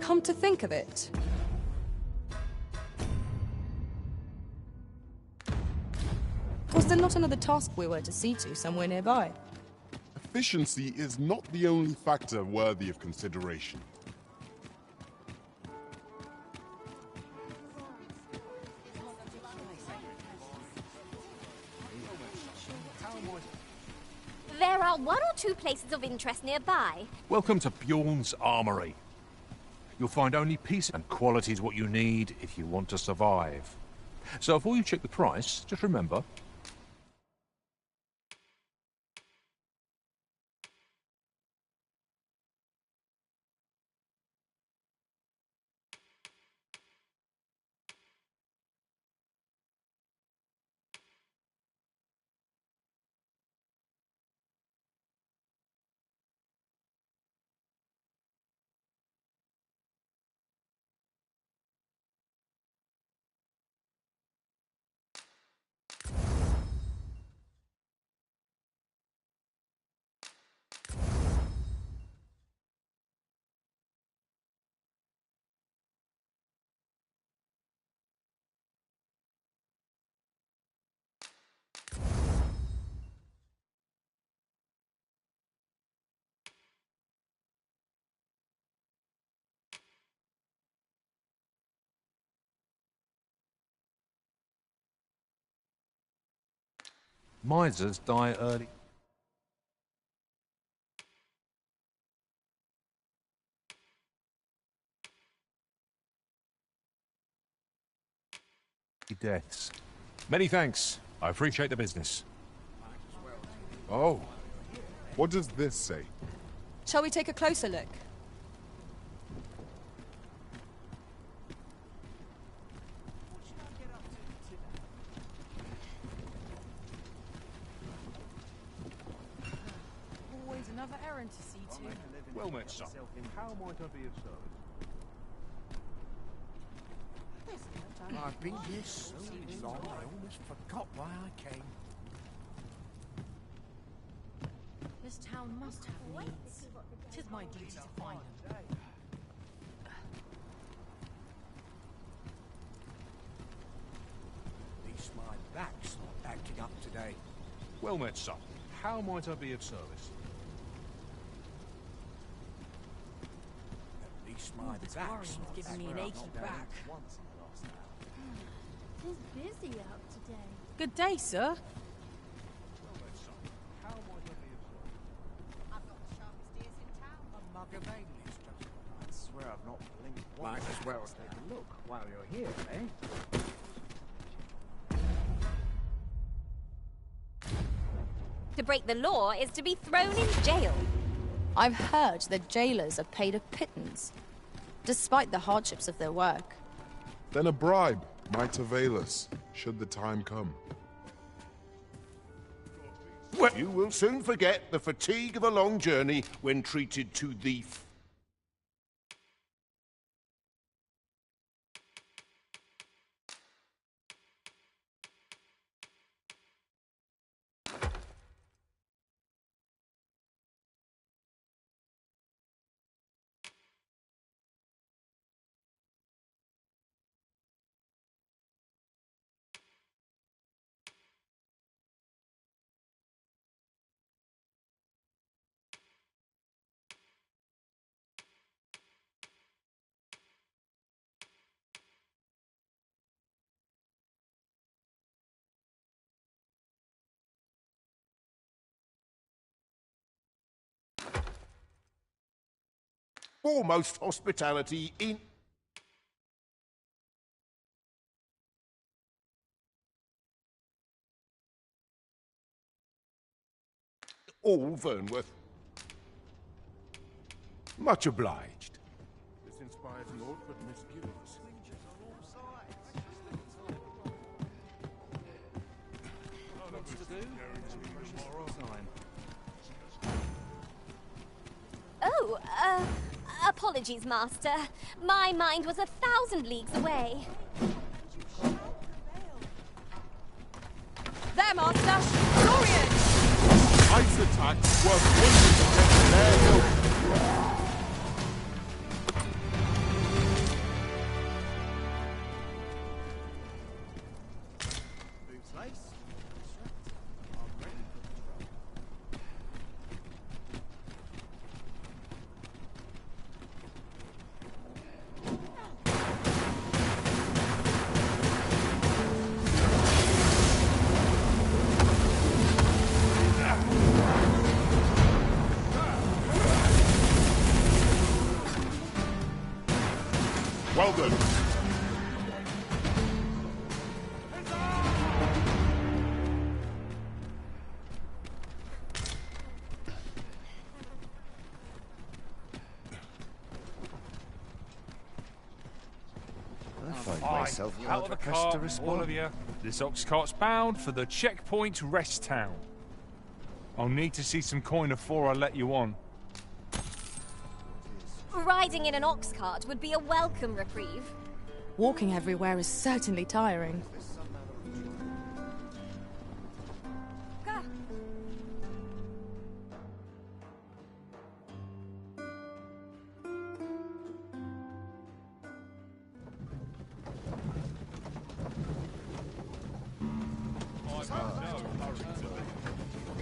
Come to think of it, was there not another task we were to see to somewhere nearby? Efficiency is not the only factor worthy of consideration. There are one or two places of interest nearby. Welcome to Bjorn's Armory. You'll find only peace and quality is what you need if you want to survive. So before you check the price, just remember... Misers die early. Deaths. Many thanks. I appreciate the business. Oh, what does this say? Shall we take a closer look? Always another errand to see to. Well met, son. How might I be of service? I've been here so long, I almost forgot why I came. This town must have needs. 'Tis my duty to find them. At least my back's not acting up today. Well met, son. How might I be of service? At least my This back's worrying's not giving me an acting achy up. back. Tis busy out today. Good day, sir. How might I be of service? I've got the sharpest ears in town. A mug of English, just I swear I've not blinked once. might as well take a look while you're here, eh? To break the law is to be thrown in jail. I've heard that jailers are paid a pittance, despite the hardships of their work. Then a bribe might avail us, should the time come. Well, you will soon forget the fatigue of a long journey when treated to the... foremost hospitality in... all Vernworth. Much obliged. This inspires naught but misgivings. Apologies, Master. My mind was 1,000 leagues away. There, Master! Dorian! Ice attacks work wonders against their ilk. Boots lace. I'm ready for the trouble. Well done. I find Fine. myself Out of the hard-pressed cart, to all respond. of you. This ox cart's bound for the checkpoint rest town. I'll need to see some coin before I let you on. Riding in an ox cart would be a welcome reprieve. Walking everywhere is certainly tiring.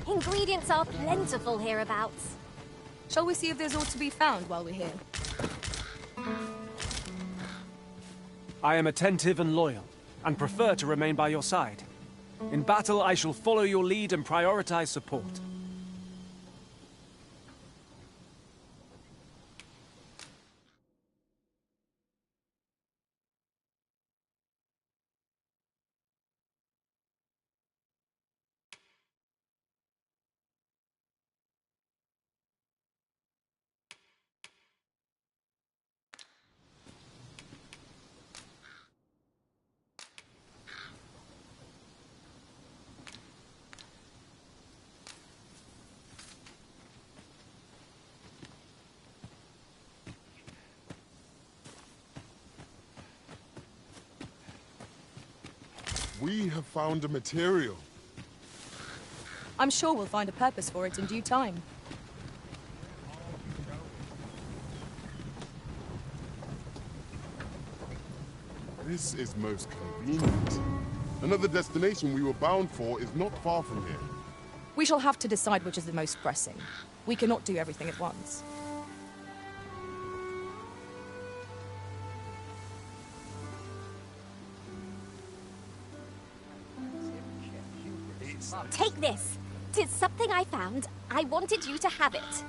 Ingredients are plentiful hereabouts. Shall we see if there's aught to be found while we're here? I am attentive and loyal, and prefer to remain by your side. In battle, I shall follow your lead and prioritize support. We have found a material. I'm sure we'll find a purpose for it in due time. This is most convenient. Another destination we were bound for is not far from here. We shall have to decide which is the most pressing. We cannot do everything at once. Take this. 'Tis something I found. I wanted you to have it.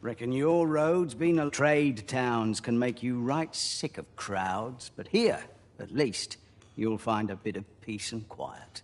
Reckon your road's been a trade towns can make you right sick of crowds, but here, at least, you'll find a bit of peace and quiet.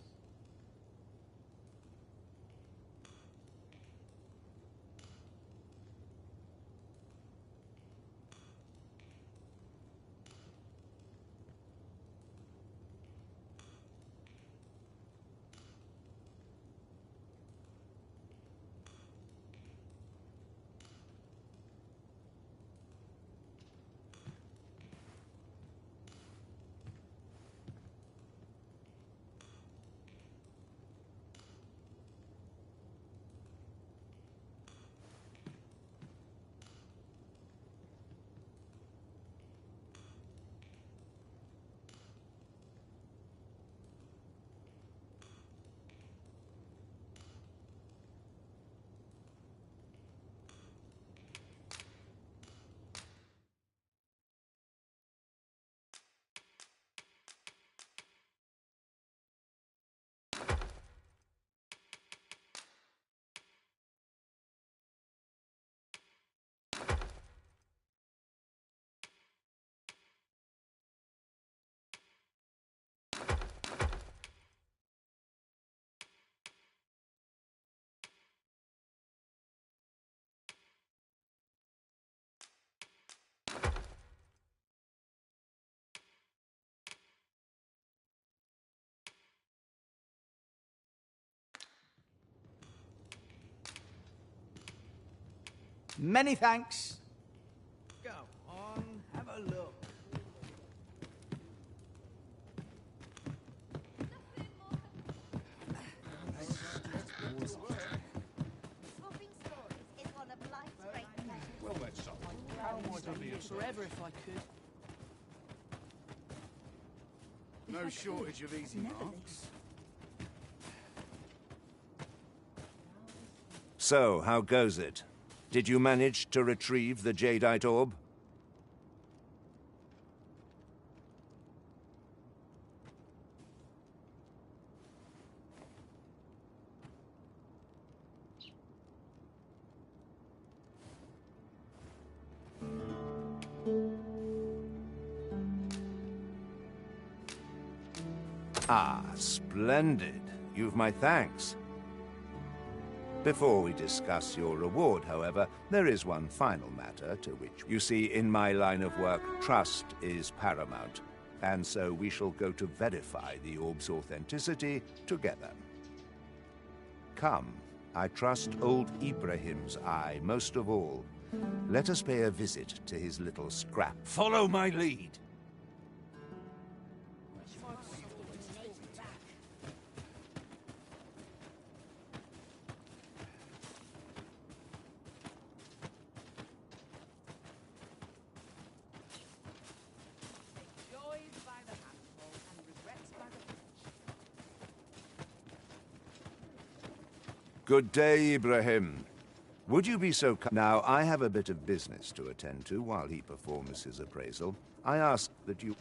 Many thanks. Go on, have a look. Well, that's something. Forever if I could. No shortage of easy marks. So, how goes it? Did you manage to retrieve the Jadeite orb? Ah, splendid. You've my thanks. Before we discuss your reward, however, there is one final matter to which, you see, in my line of work, trust is paramount, and so we shall go to verify the orb's authenticity together. Come, I trust old Ibrahim's eye most of all. Let us pay a visit to his little scrap. Follow my lead. Good day, Ibrahim. Would you be so kind? Now, I have a bit of business to attend to while he performs his appraisal. I ask that you...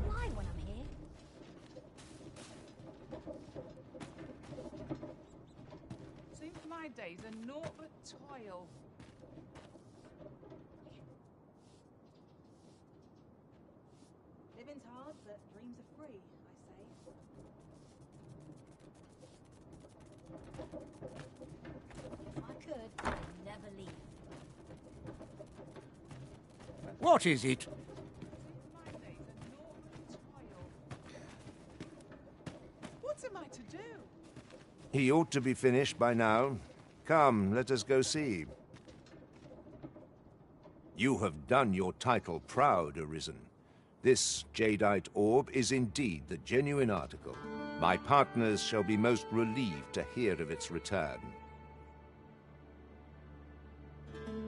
Why when I'm here? Seems my days are naught but toil. Living's hard, but dreams are free, I say. If I could, I'd never leave. What is it? What am I to do? He ought to be finished by now. Come, let us go see. You have done your title proud, Arisen. This Jadeite orb is indeed the genuine article. My partners shall be most relieved to hear of its return.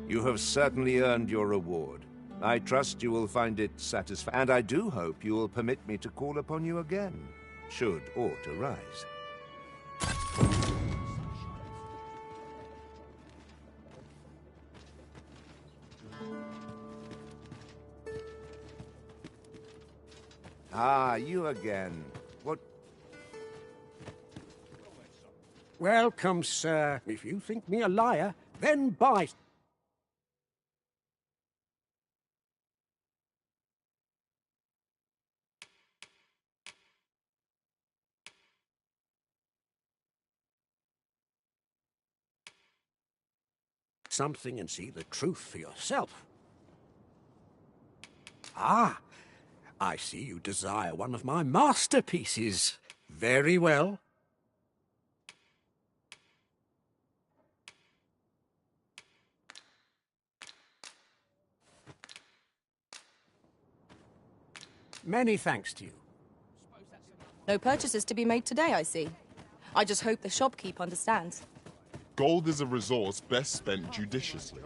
You have certainly earned your reward. I trust you will find it satisfying, and I do hope you will permit me to call upon you again, should aught arise. Ah, you again. What? Welcome, sir. If you think me a liar, then buy. Something and see the truth for yourself. Ah, I see you desire one of my masterpieces. Very well. Many thanks to you. No purchases to be made today, I see. I just hope the shopkeep understands. Gold is a resource best spent judiciously.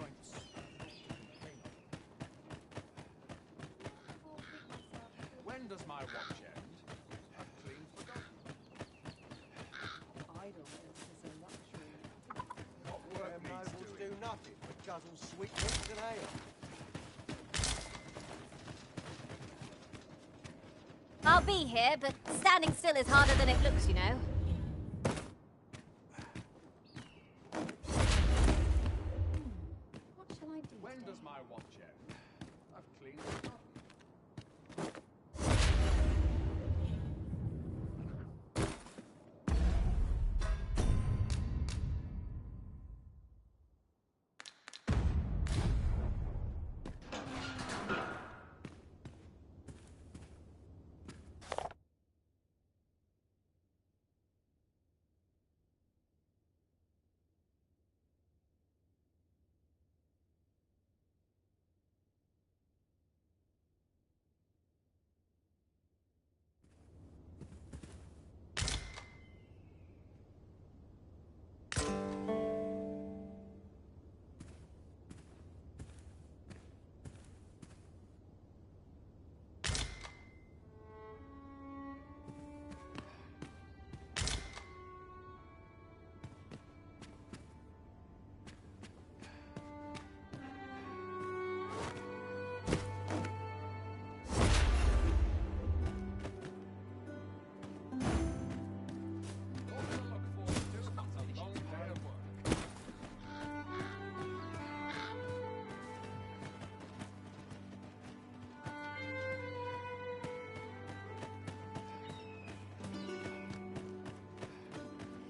When does my watch end? I've clean forgotten. What work needs doing? Do nothing but guzzle sweetmeats and ale. I'll be here, but standing still is harder than it looks, you know. What shall I do? When does my watch end? I've clean forgotten.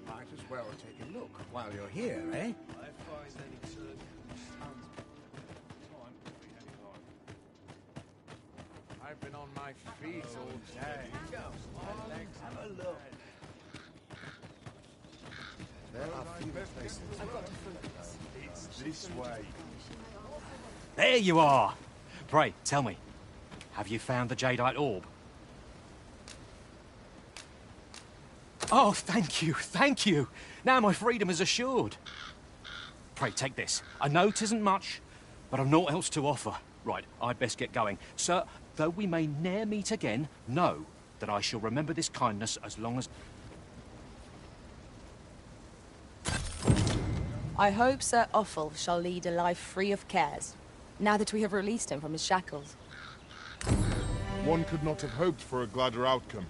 Might as well take a look while you're here, eh? I find any certain towns time to be any home. I've been on my feet all day. Have a look. There are few places. It's this way. There you are! Pray, tell me, have you found the jadeite orb? Oh, thank you, thank you! Now my freedom is assured. Pray, take this. I know 'tisn't much, but I've naught else to offer. Right, I'd best get going. Sir, though we may ne'er meet again, know that I shall remember this kindness as long as... I hope Sir Offal shall lead a life free of cares, now that we have released him from his shackles. One could not have hoped for a gladder outcome.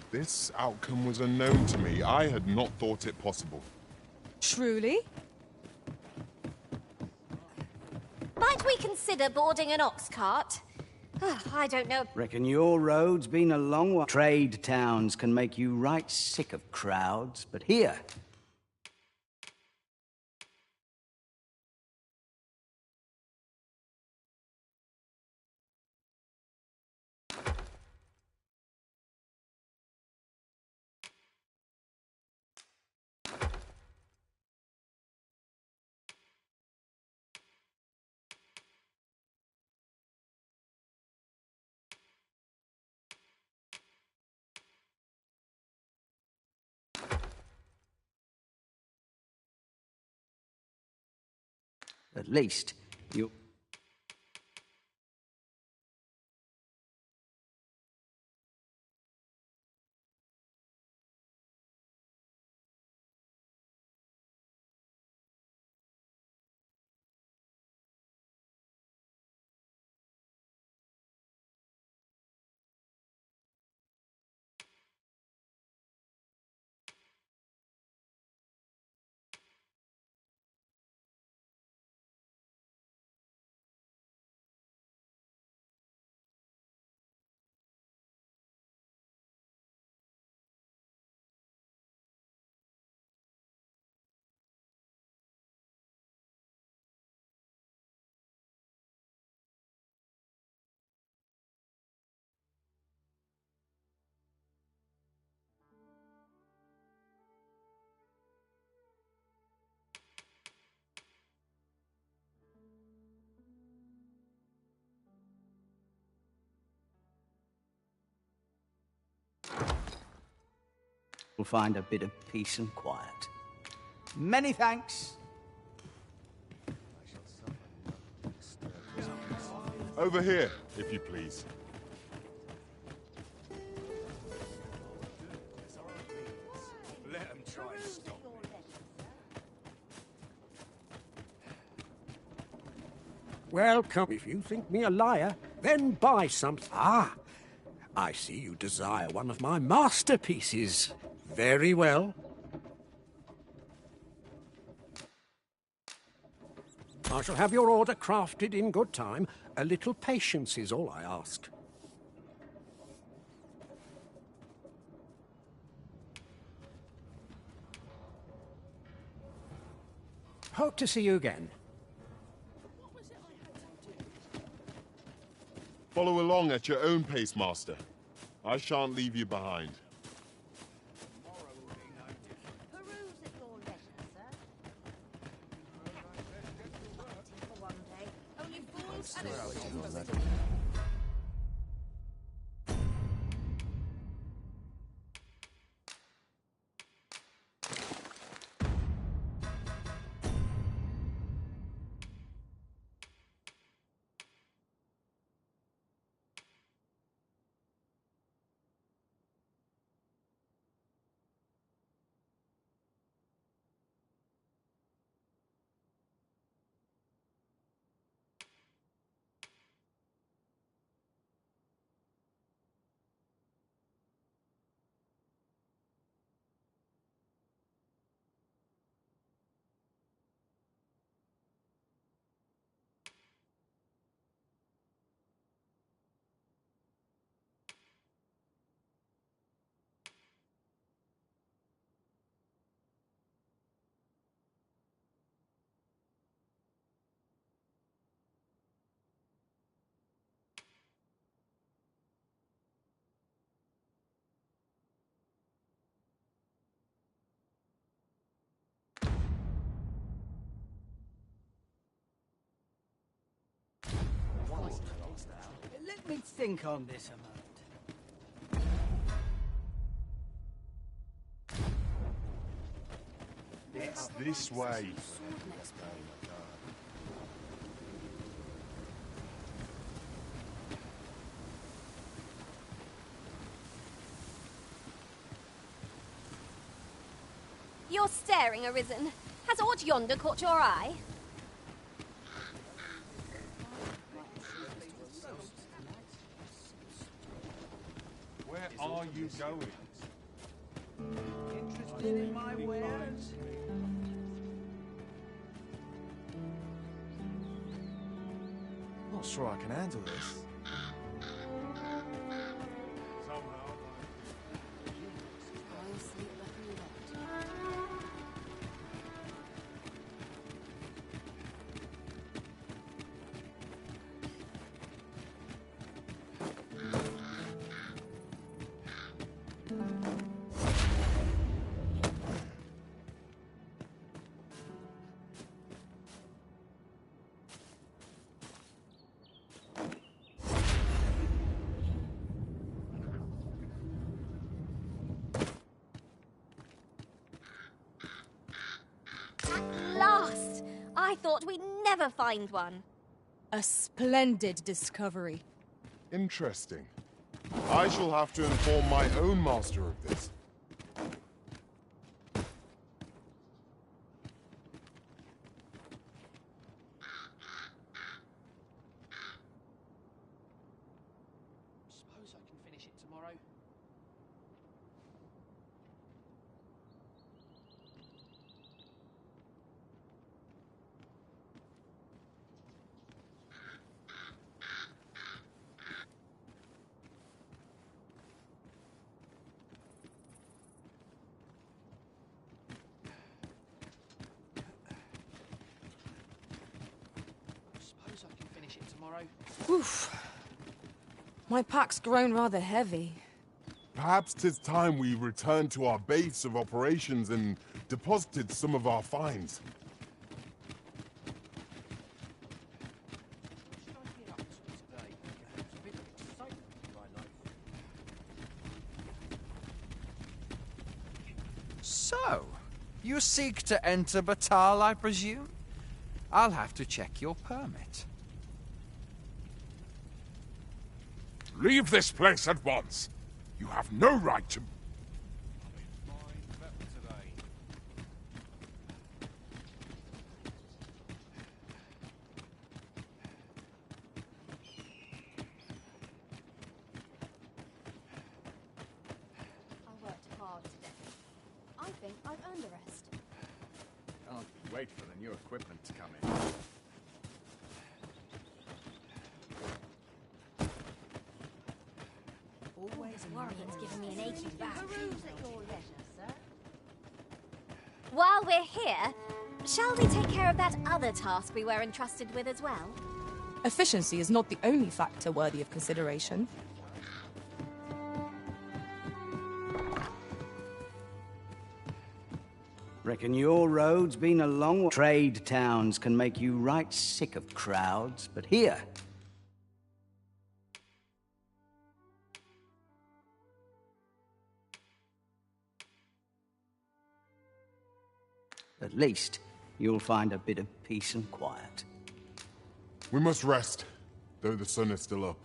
This outcome was unknown to me. I had not thought it possible. Truly? Might we consider boarding an ox cart? I don't know. Reckon your road's been a long one. Trade towns can make you right sick of crowds, but here, at least, you... You'll find a bit of peace and quiet. Many thanks. Over here, if you please. Let 'em try and stop me. Well, come, if you think me a liar, then buy something. Ah, I see you desire one of my masterpieces. Very well. I shall have your order crafted in good time. A little patience is all I ask. Hope to see you again. Follow along at your own pace, Master. I shan't leave you behind. Peruse at your leisure, sir. For one day. Only fools and Let me think on this a moment. It's this way. You're staring, Arisen. Has aught yonder caught your eye? Where are you going? Interested in my wares? Not sure I can handle this. Last! I thought we'd never find one. A splendid discovery. Interesting. I shall have to inform my own master of this. Suppose I can finish it tomorrow. Suppose I can finish it tomorrow. Oof. My pack's grown rather heavy. Perhaps 'tis time we returned to our base of operations and deposited some of our finds. What should I get up to today? It's a bit of excitement in my life. So, you seek to enter Batal, I presume? I'll have to check your permit. Leave this place at once. You have no right to... I worked hard today. I think I've earned a rest. Can't wait for the new equipment to come in. Always worrying's giving me an achy back. While we're here, shall we take care of that other task we were entrusted with as well? Efficiency is not the only factor worthy of consideration. Reckon your road's been a long way. Trade towns can make you right sick of crowds, but here... At least, you'll find a bit of peace and quiet. We must rest, though the sun is still up.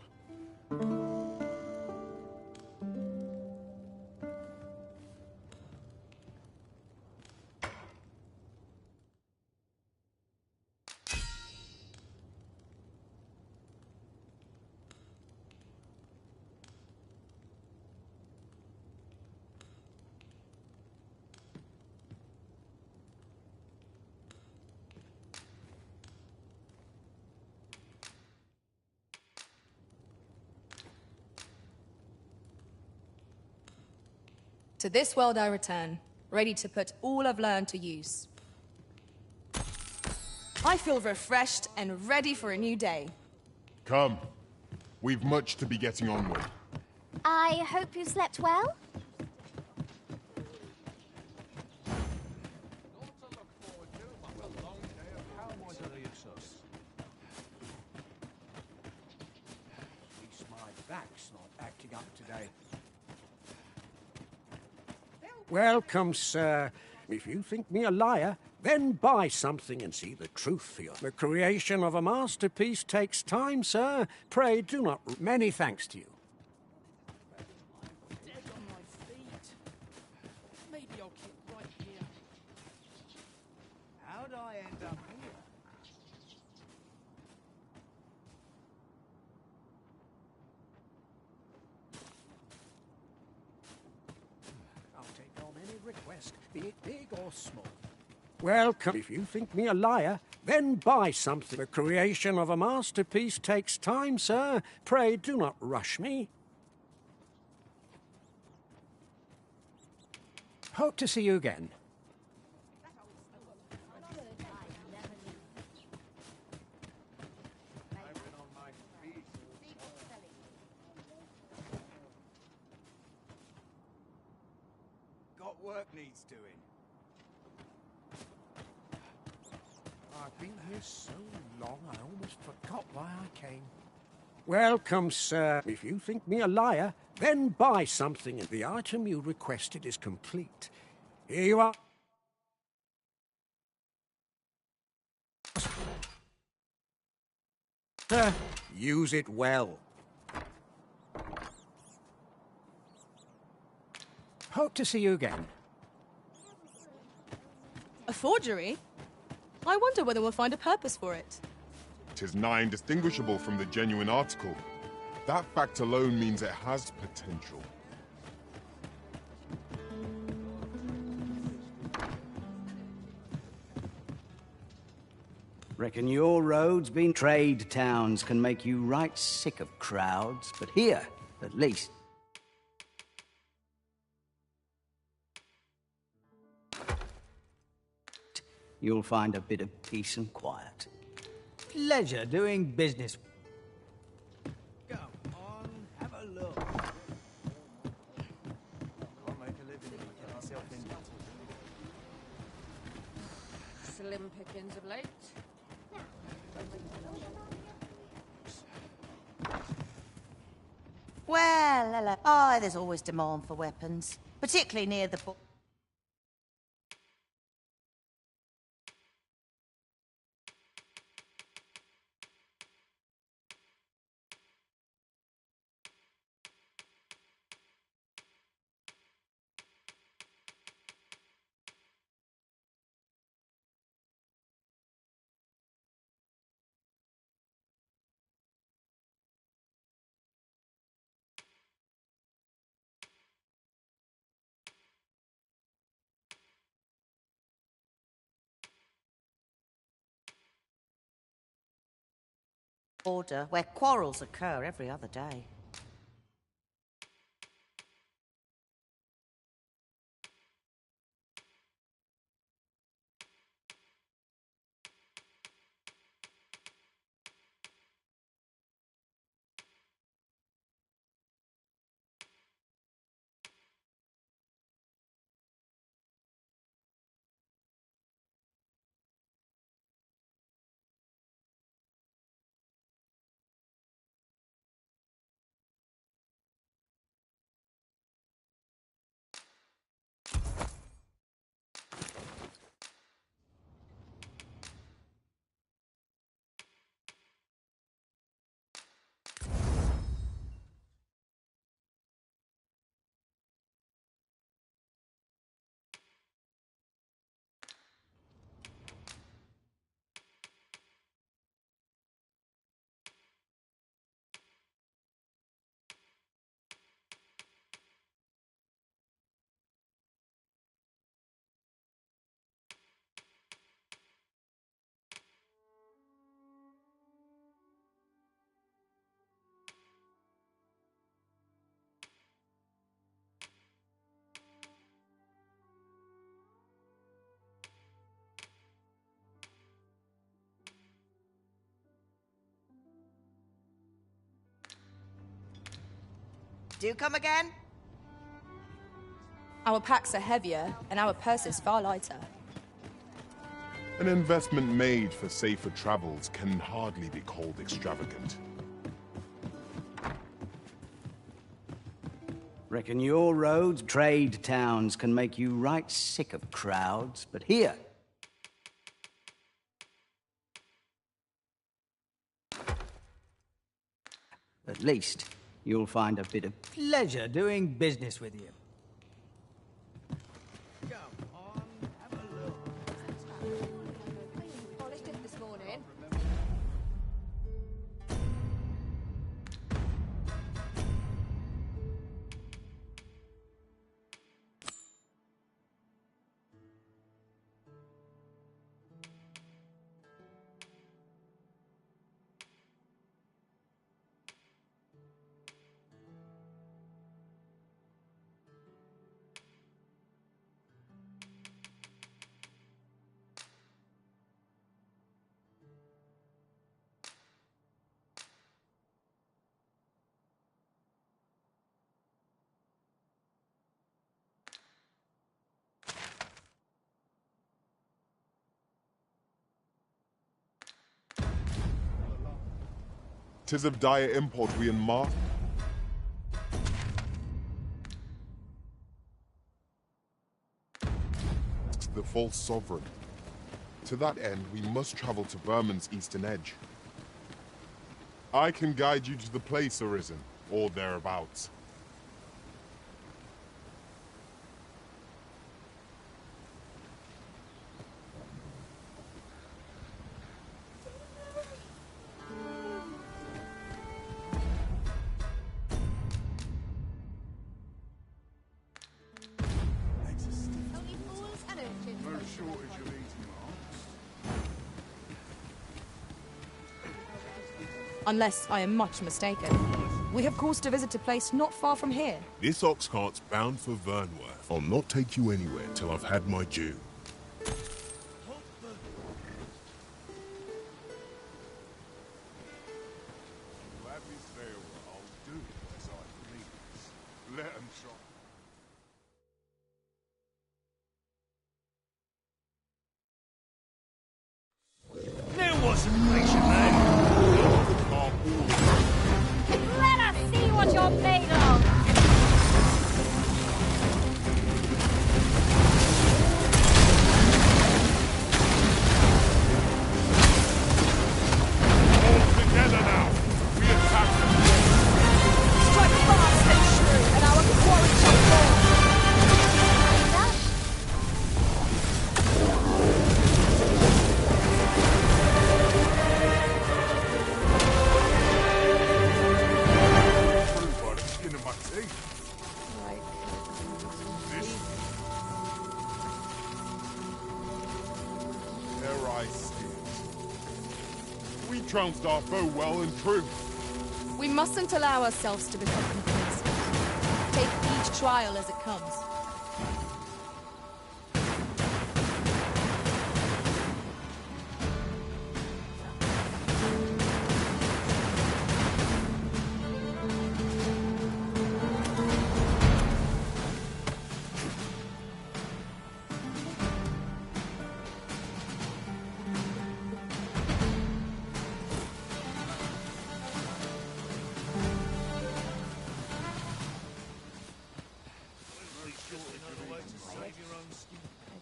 To this world I return, ready to put all I've learned to use. I feel refreshed and ready for a new day. Come. We've much to be getting on with. I hope you slept well? At least my back's not acting up today. Welcome, sir. If you think me a liar, then buy something and see the truth for you. The creation of a masterpiece takes time, sir. Pray do not... Many thanks to you. Dead on my feet. Maybe I'll keep right here. How'd I end up here? I'll take on any request, be it big or small. Welcome. If you think me a liar, then buy something. The creation of a masterpiece takes time, sir. Pray do not rush me. Hope to see you again. Got work needs doing. I've been here so long, I almost forgot why I came. Welcome, sir. If you think me a liar, then buy something, and the item you requested is complete. Here you are. Sir, use it well. Hope to see you again. A forgery? I wonder whether we'll find a purpose for it. 'Tis nigh indistinguishable from the genuine article. That fact alone means it has potential. Reckon your road's been... Trade towns can make you right sick of crowds, but here, at least... you'll find a bit of peace and quiet. Pleasure doing business. Come on, have a look. Can't make a living if I get myself in. Slim pickings of late. Well, hello. Oh, there's always demand for weapons, particularly near the... Order, where quarrels occur every other day. Do come again? Our packs are heavier, and our purses far lighter. An investment made for safer travels can hardly be called extravagant. Reckon your roads, trade towns, can make you right sick of crowds, but here... at least, you'll find a bit of Pleasure doing business with you. Polished it this morning. Tis of dire import we enmark. The false sovereign. To that end, we must travel to Vermin's eastern edge. I can guide you to the place, Arisen, or thereabouts. Unless I am much mistaken. We have cause to visit a place not far from here. This ox cart's bound for Vernworth. I'll not take you anywhere till I've had my due. There was a nation man. Let us see what you're made of! All together now! We attack them! Strike fast and true, and our quarry trounced our foe well and true. We mustn't allow ourselves to become complacent. Take each trial as it comes.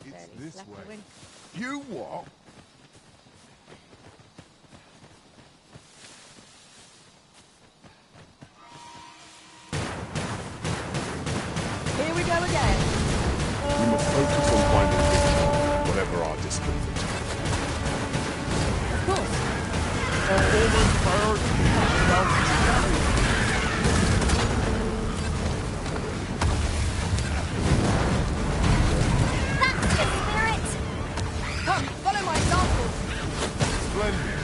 It's this way. You what? Here we go again. We must focus on finding victory, whatever our discomfort. Of course. Performance priority. Come, follow my example. Splendid.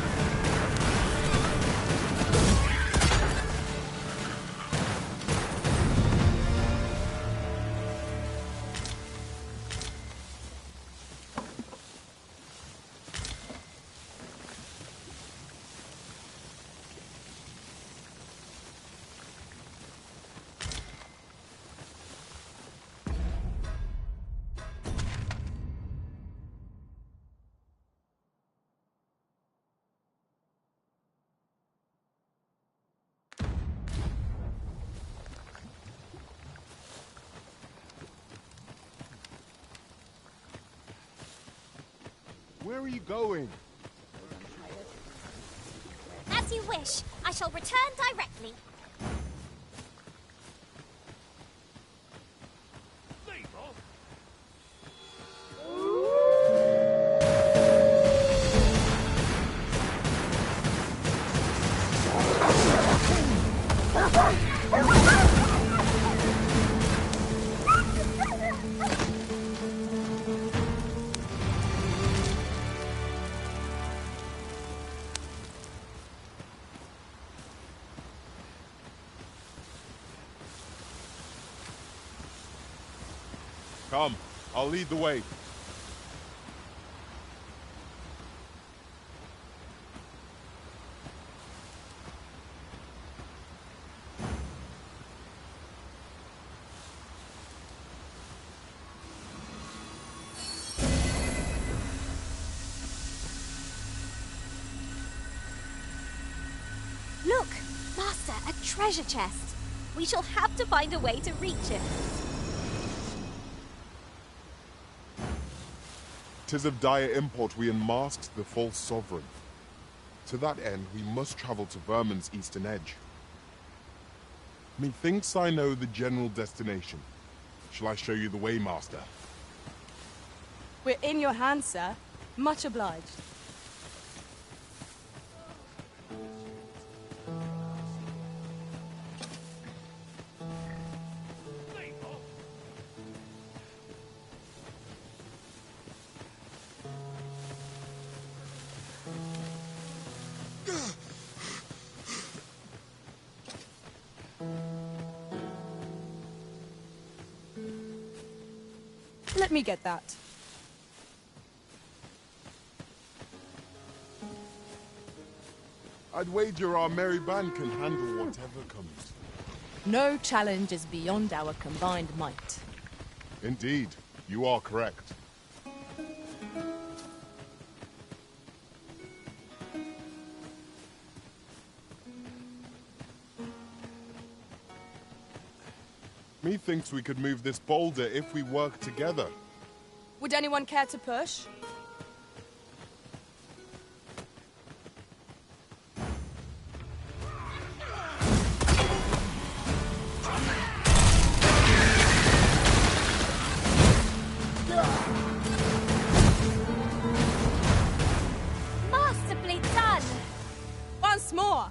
Where are you going? As you wish. I shall return directly. Come, I'll lead the way. Look, Master, a treasure chest. We shall have to find a way to reach it. 'Tis of dire import we unmasked the false sovereign. To that end, we must travel to Vermin's eastern edge. Methinks I know the general destination. Shall I show you the way, Master? We're in your hands, sir. Much obliged. Let me get that. I'd wager our merry band can handle whatever comes. No challenge is beyond our combined might. Indeed, you are correct. Methinks we could move this boulder if we work together. Would anyone care to push? Masterfully done! Once more!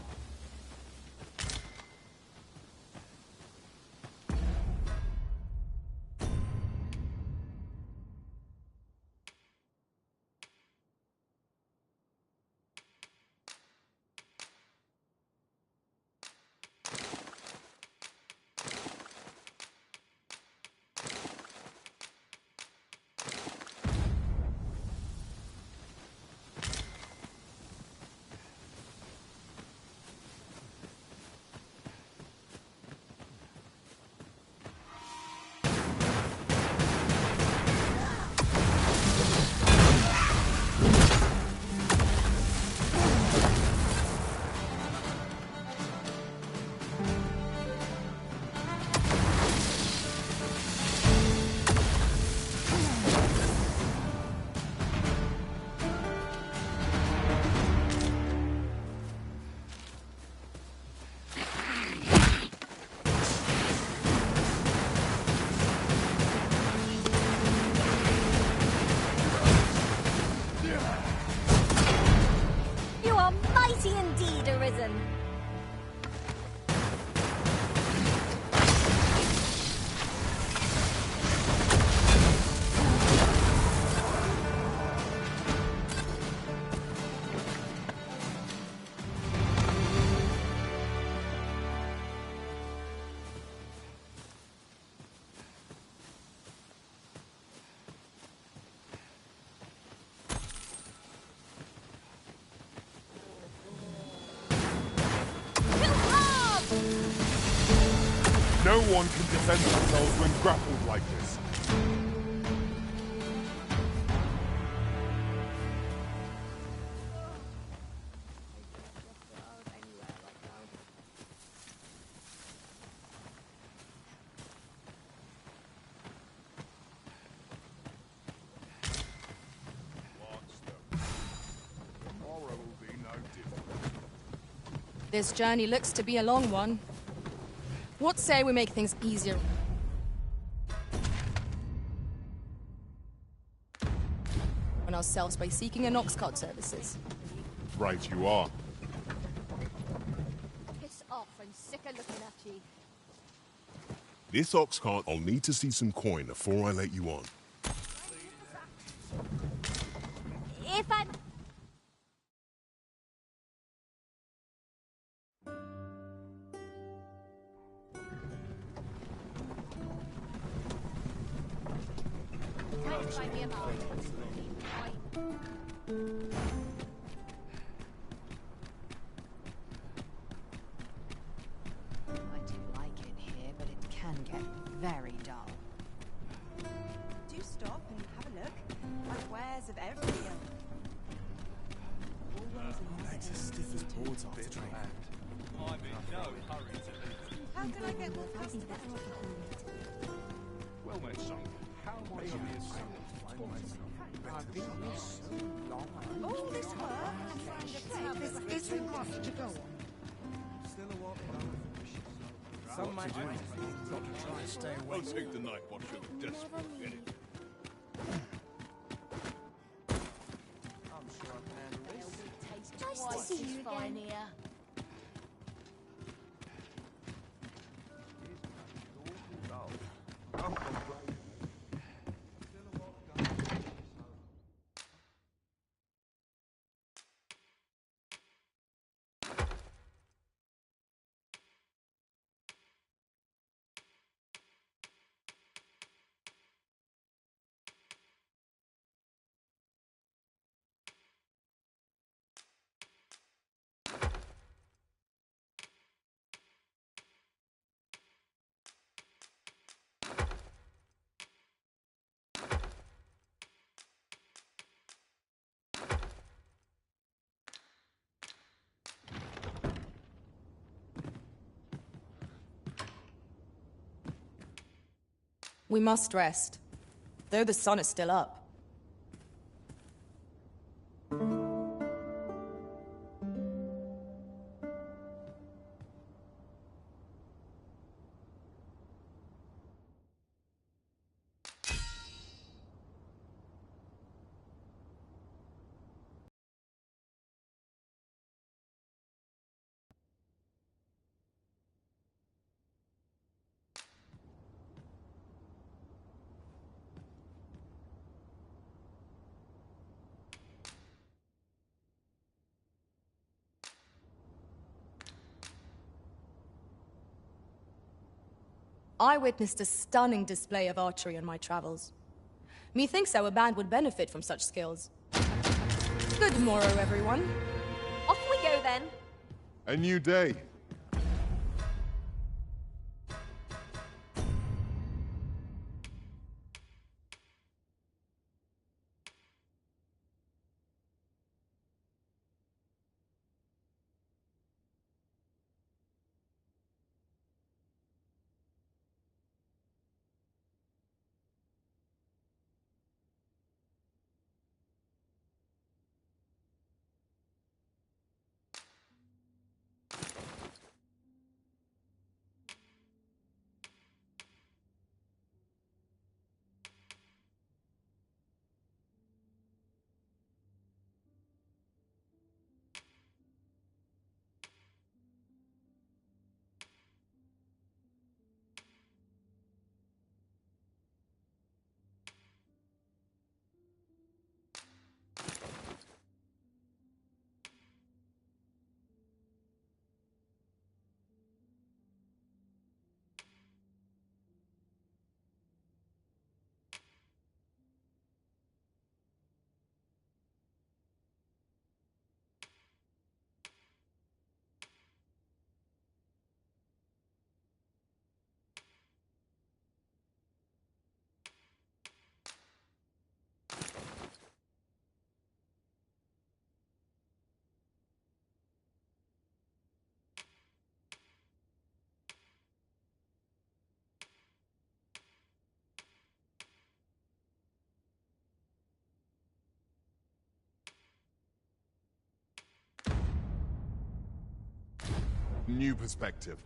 Arisen. No one can defend themselves when grappled like this. Tomorrow will be no different. This journey looks to be a long one. What say we make things easier? On ourselves by seeking an ox cart services. Right you are. Piss off, I'm sick of looking at you. This ox cart, I'll need to see some coin before I let you on. If I'm... Try me about. I do like it here, but it can get very dull. Do stop and have a look. Like wares of every ilk. Legs as stiff as boards after training. I'm in no hurry to leave. How can I get more customers? Well met, son. How am I to be a son? I've been here so long. All this work and trying to take this isn't much to go on. Still a walk Some might do it. Got to try and stay away. I'll take the night watch you're desperate. Get it? I'm sure I can handle this. Nice to see you again. We must rest, though the sun is still up. I witnessed a stunning display of archery on my travels. Methinks our band would benefit from such skills. Good morrow, everyone. Off we go then. A new day. New perspective.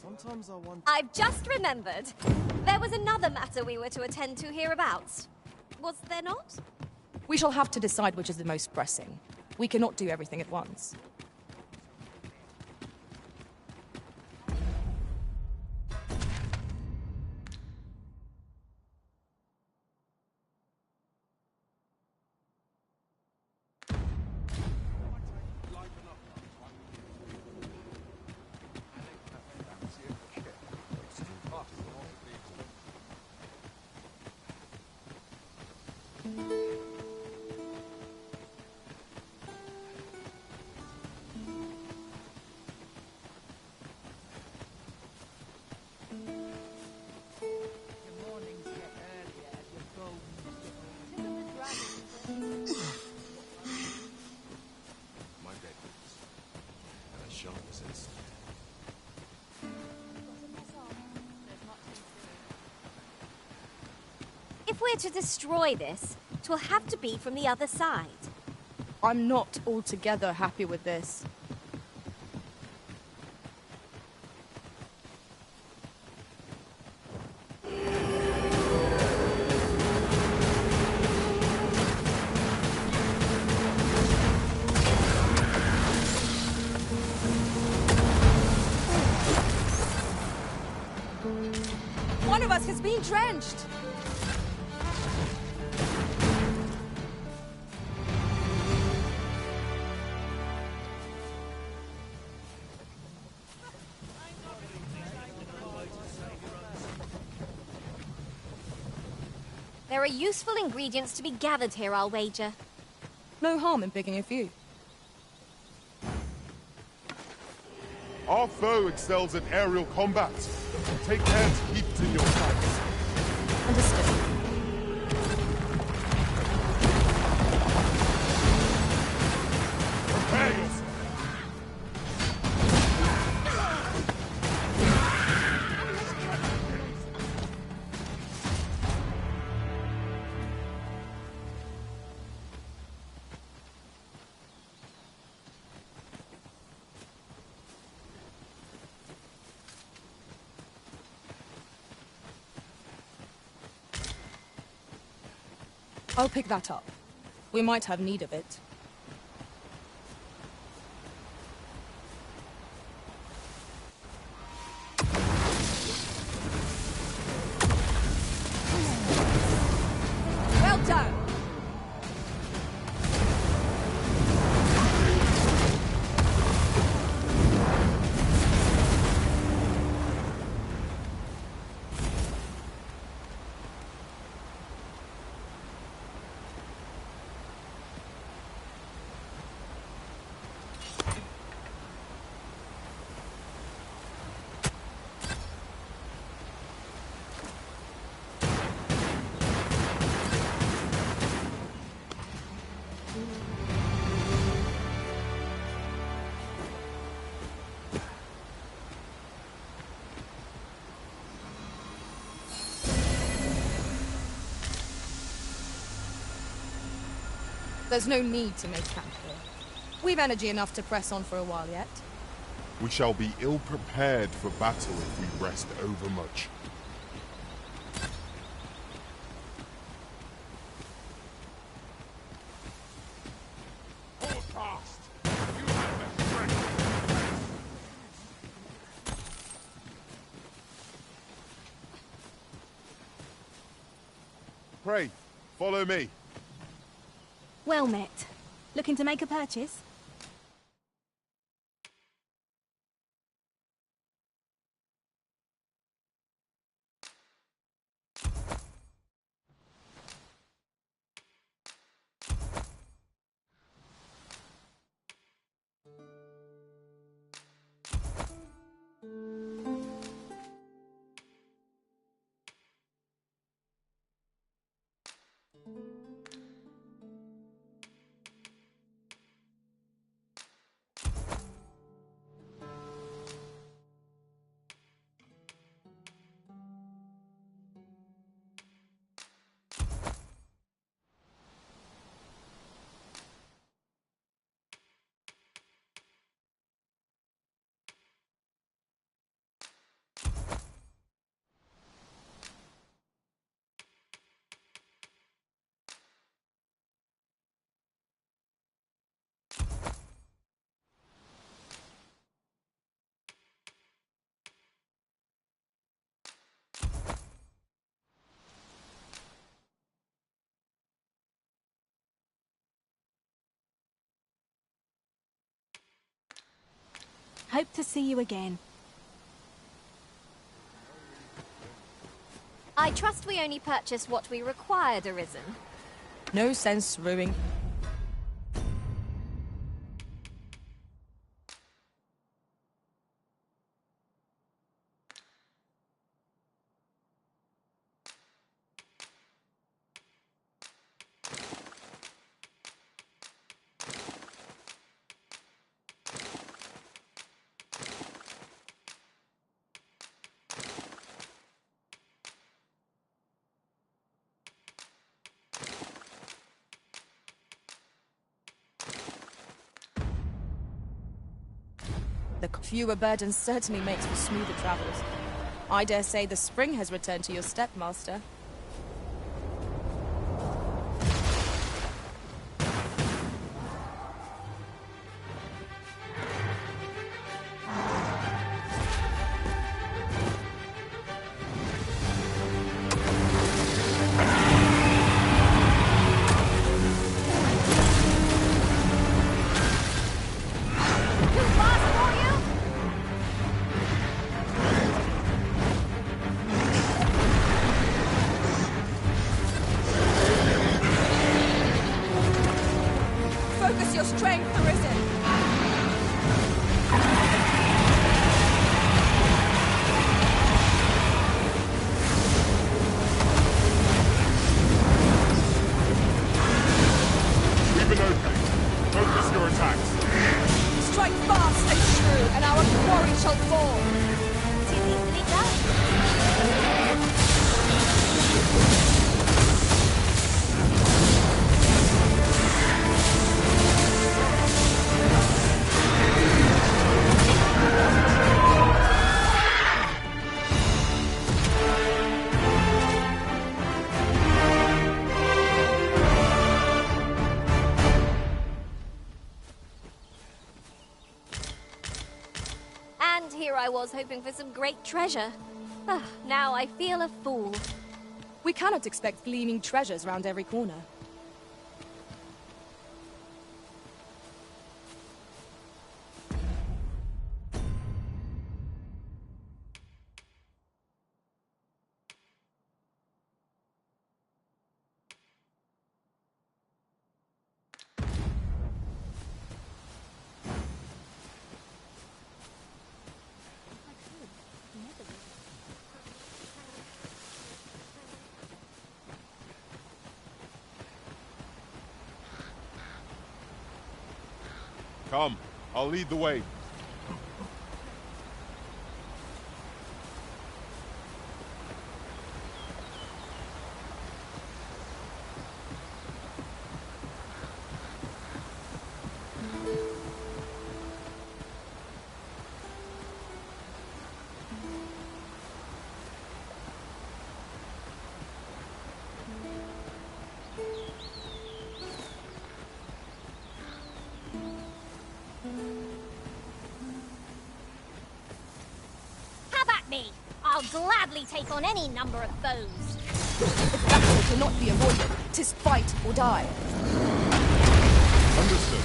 Sometimes I wonder... I've just remembered. There was another matter we were to attend to hereabouts. Was there not? We shall have to decide which is the most pressing. We cannot do everything at once. If we're to destroy this, 'twill have to be from the other side. I'm not altogether happy with this. One of us has been drenched! There are useful ingredients to be gathered here, I'll wager. No harm in picking a few. Our foe excels at aerial combat. Take care to keep it in your sights. Understood. Prepare yourself. I'll pick that up. We might have need of it. Well done! There's no need to make camp here. We've energy enough to press on for a while yet. We shall be ill-prepared for battle if we rest overmuch. Hold fast! You have the strength! Pray, follow me. Well met. Looking to make a purchase? Hope to see you again. I trust we only purchased what we required, Arisen. No sense ruining. The fewer burdens certainly makes for smoother travels. I dare say the spring has returned to your stepmaster. I was hoping for some great treasure. Now I feel a fool. We cannot expect gleaming treasures round every corner. Come, I'll lead the way. Me. I'll gladly take on any number of foes. The battle cannot be avoided. 'Tis fight or die. Understood.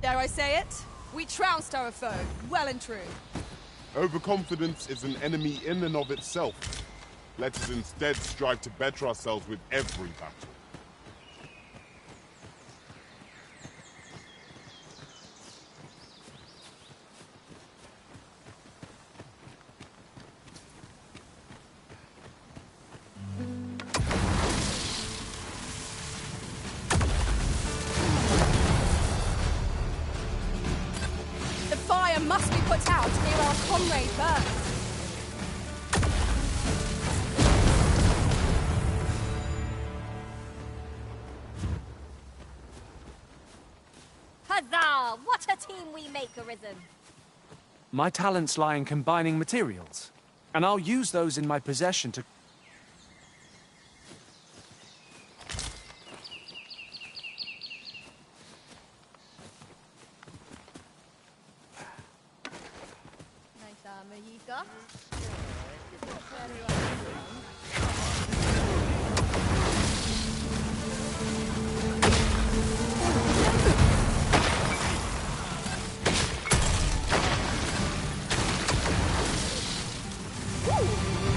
Dare I say it? We trounced our foe, well and true. Overconfidence is an enemy in and of itself. Let us instead strive to better ourselves with every battle. Must be put out ere our comrade burns. Huzzah! What a team we make, Arisen. My talents lie in combining materials, and I'll use those in my possession to...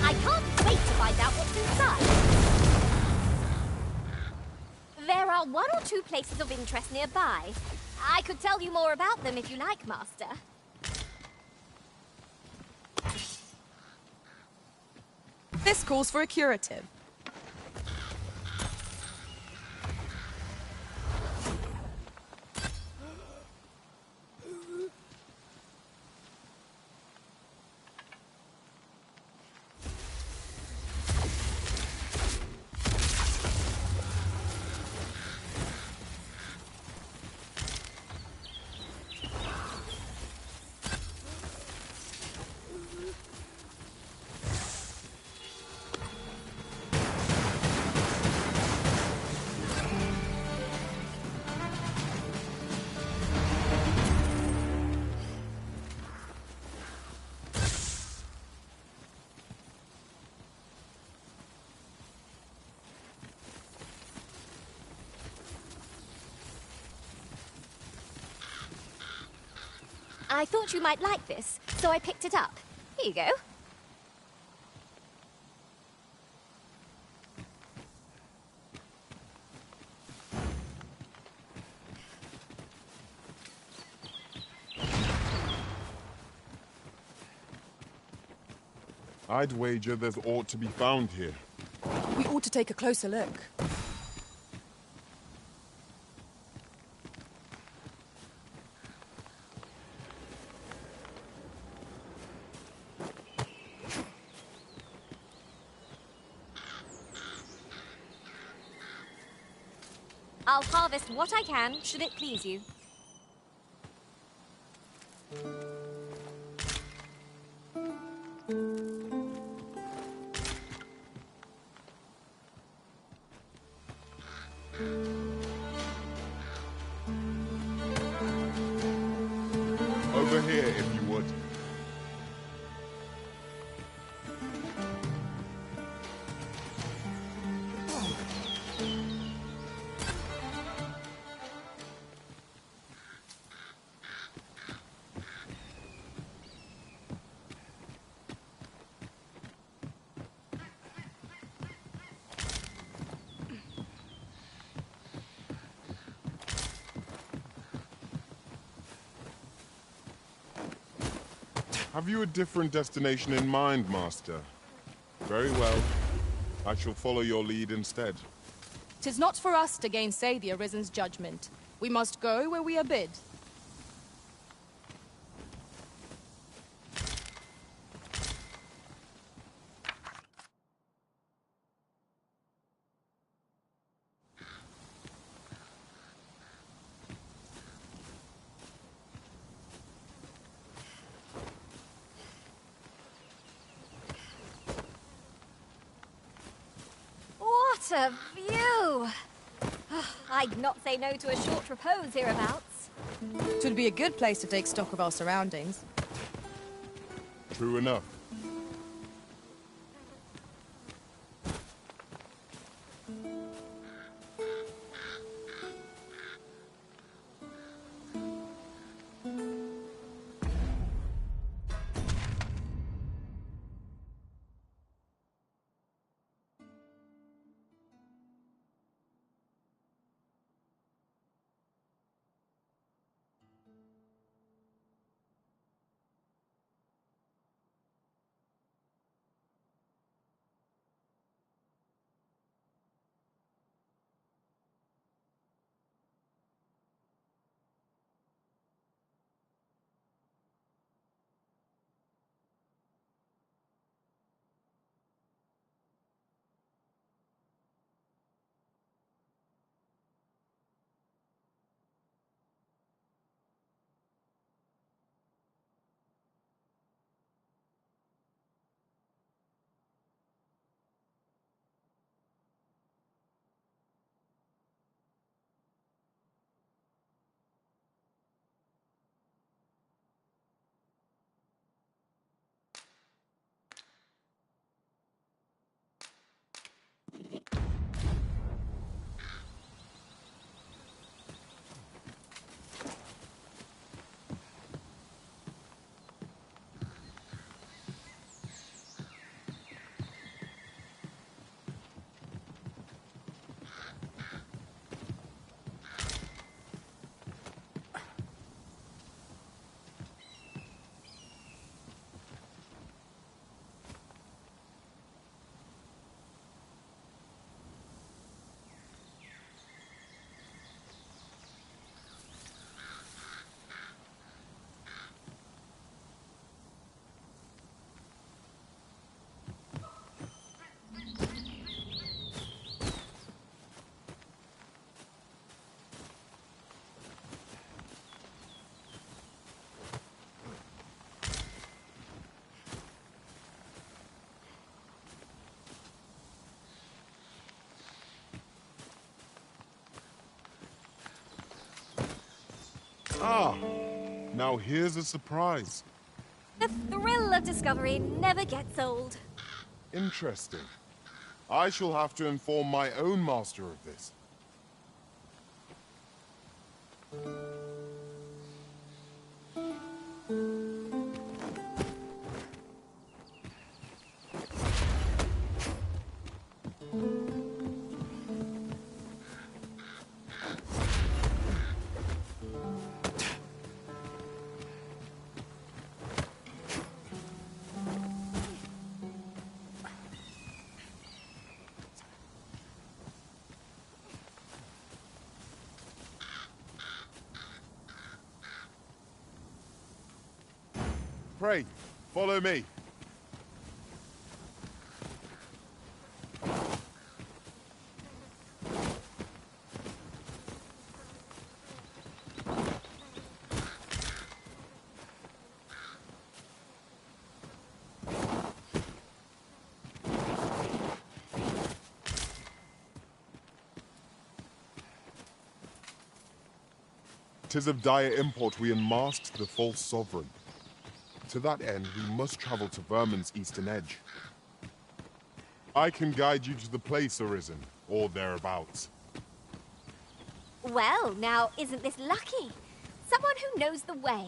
I can't wait to find out what's inside. There are one or two places of interest nearby. I could tell you more about them if you like, Master. This calls for a curative. I thought you might like this, so I picked it up. Here you go. I'd wager there's aught to be found here. We ought to take a closer look. I'll harvest what I can, should it please you. Over here, if you would. Have you a different destination in mind, Master? Very well. I shall follow your lead instead. 'Tis not for us to gainsay the Arisen's judgment. We must go where we are bid. What a view! I'd not say no to a short repose hereabouts. 'Twould be a good place to take stock of our surroundings. True enough. Ah, now here's a surprise. The thrill of discovery never gets old. Interesting. I shall have to inform my own master of this. Pray, follow me. Tis of dire import we unmasked the false sovereign. To that end, we must travel to Vermin's eastern edge. I can guide you to the place, Arisen, or thereabouts. Well, now, isn't this lucky? Someone who knows the way.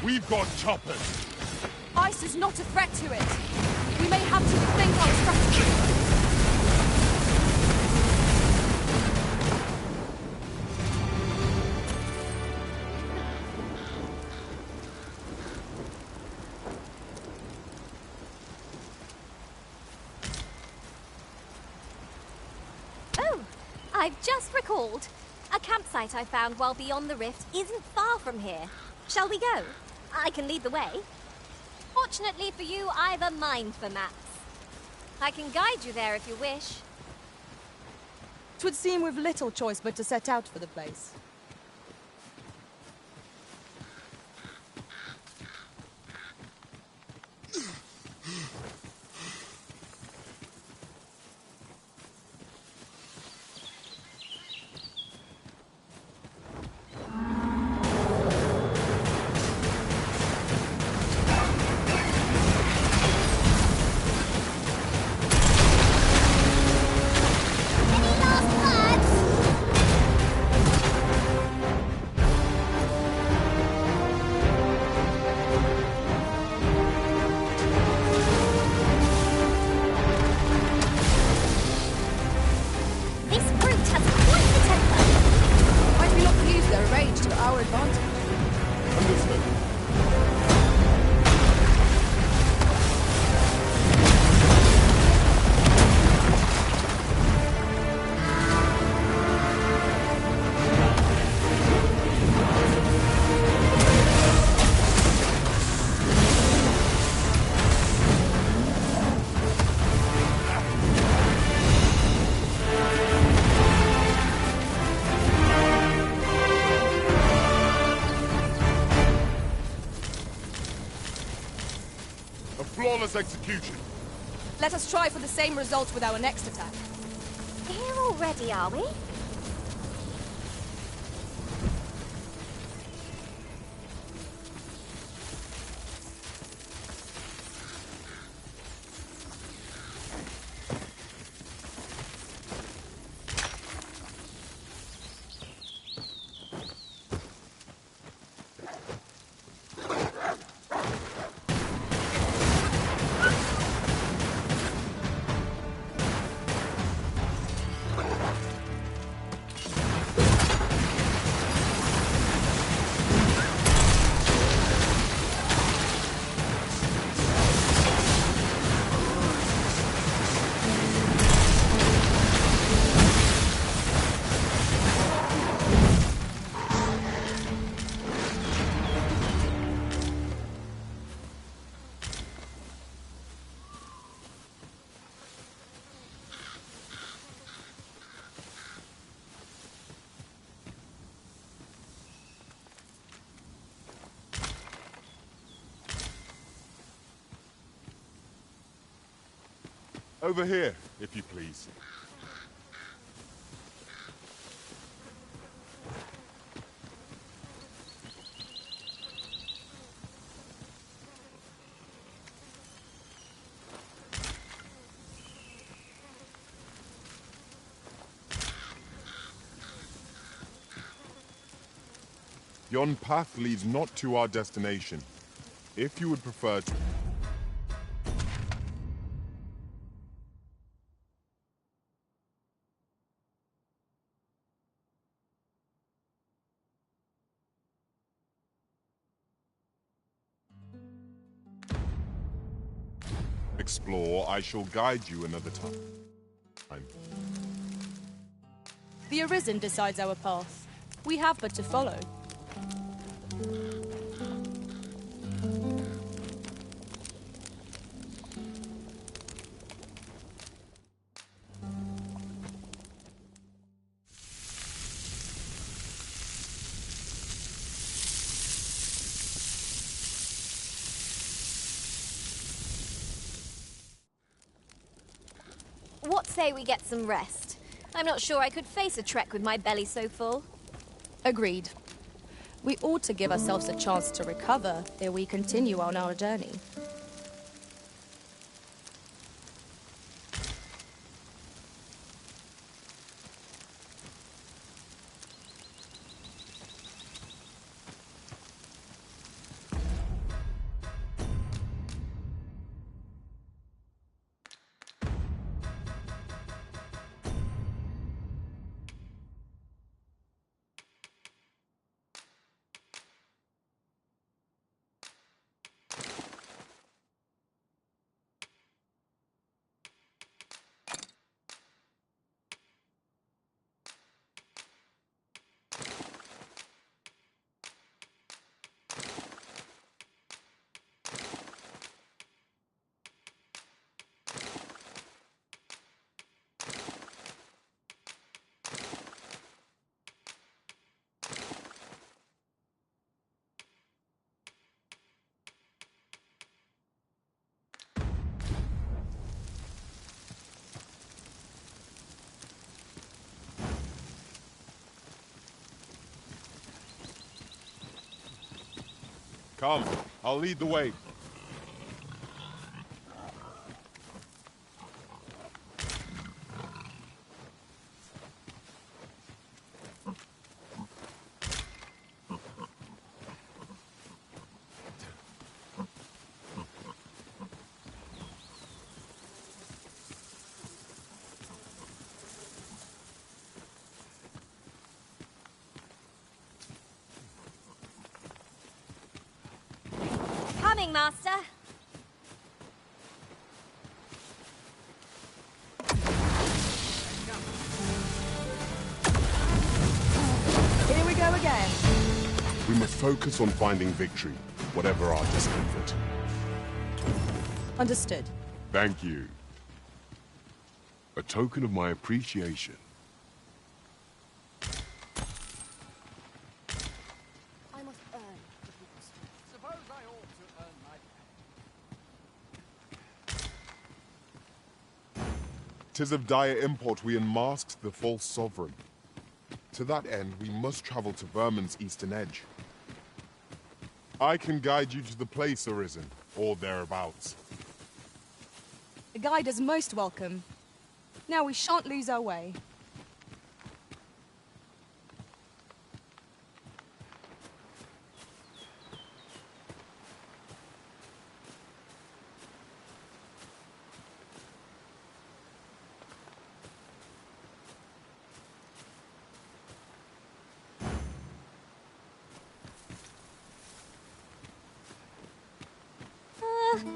We've got choppers! Ice is not a threat to it. We may have to rethink our strategy. Oh, I've just recalled. A campsite I found while beyond the rift isn't far from here. Shall we go? I can lead the way. Fortunately for you, I've a mind for maps. I can guide you there if you wish. 'Twould seem we've little choice but to set out for the place. Flawless execution. Let us try for the same result with our next attack. Here already, are we? Over here, if you please. Yon path leads not to our destination. If you would prefer to... explore, I shall guide you another time. The Arisen decides our path. We have but to follow. What say we get some rest? I'm not sure I could face a trek with my belly so full. Agreed. We ought to give ourselves a chance to recover ere we continue on our journey. Come, I'll lead the way. Coming, Master. Here we go again. We must focus on finding victory, whatever our discomfort. Understood. Thank you. A token of my appreciation. I must earn the people's faith. Suppose I ought to earn my pay. 'Tis of dire import we unmasked the false sovereign. To that end, we must travel to Vermin's eastern edge. I can guide you to the place, Arisen, or thereabouts. The guide is most welcome. Now we shan't lose our way.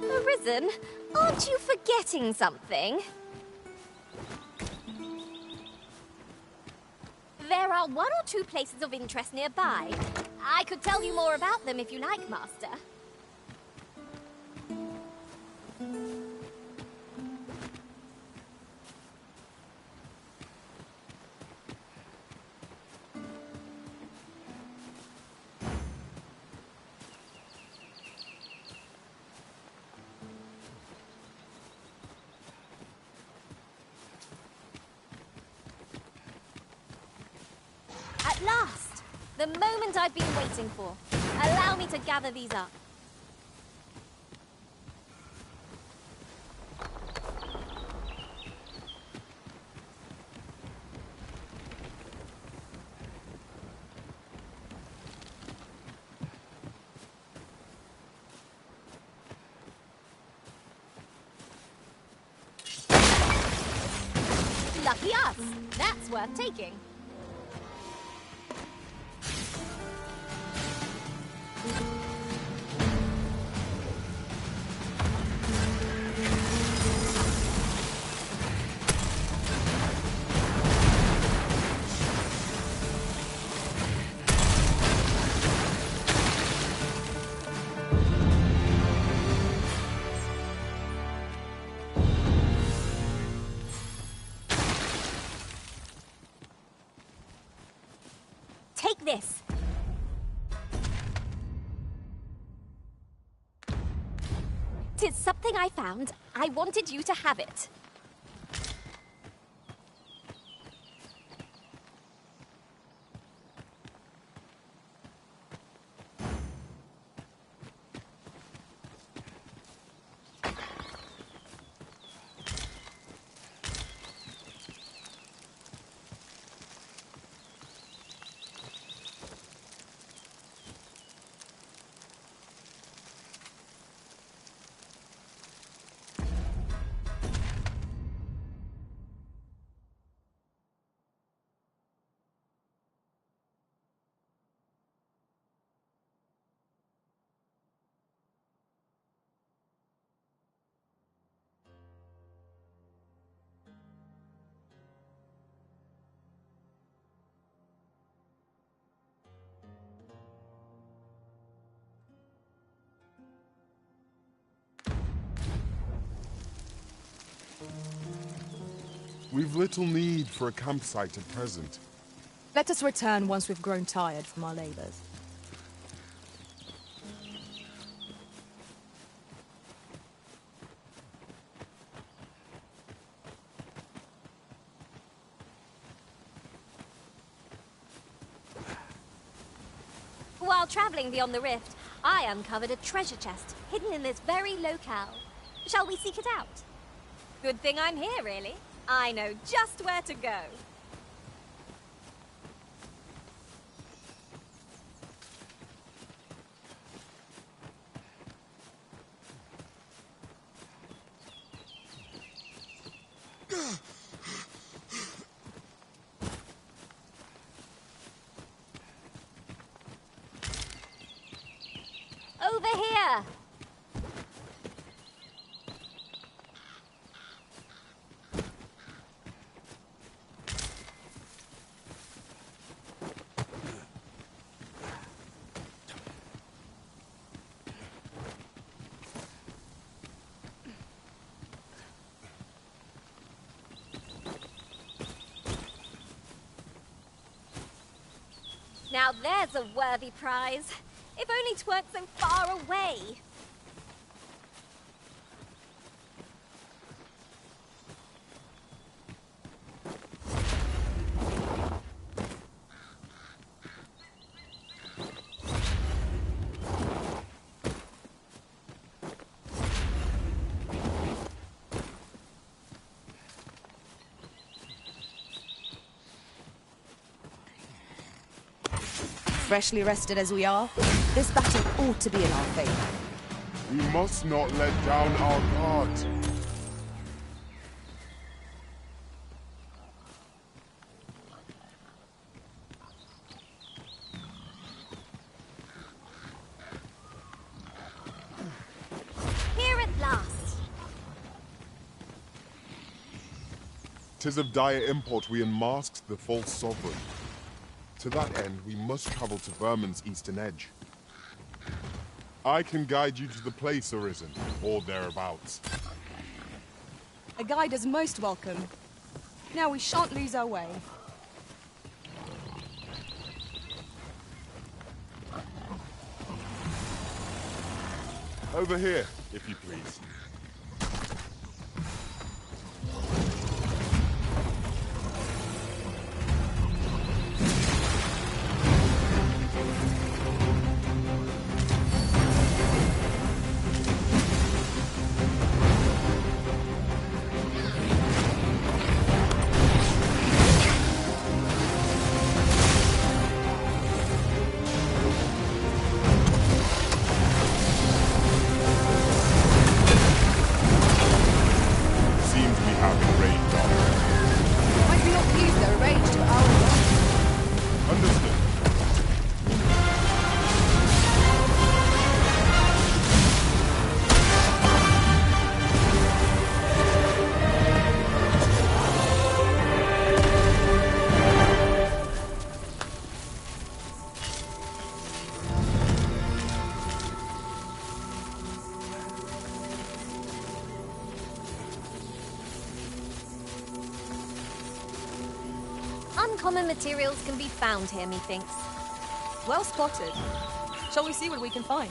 Arisen, aren't you forgetting something? There are one or two places of interest nearby. I could tell you more about them if you like, Master. At last! The moment I've been waiting for. Allow me to gather these up. Lucky us! That's worth taking. Take this. 'Tis something I found. I wanted you to have it. We've little need for a campsite at present. Let us return once we've grown tired from our labors. While traveling beyond the rift, I uncovered a treasure chest hidden in this very locale. Shall we seek it out? Good thing I'm here, really. I know just where to go. Over here! Now there's a worthy prize. If only 'tweren't so far away. Freshly rested as we are, this battle ought to be in our favor. We must not let down our guard. Here at last. 'Tis of dire import we unmasked the false sovereign. To that end, we must travel to Vermin's eastern edge. I can guide you to the place, Arisen, or thereabouts. A guide is most welcome. Now we shan't lose our way. Over here, if you please. Uncommon materials can be found here, methinks. Well spotted. Shall we see what we can find?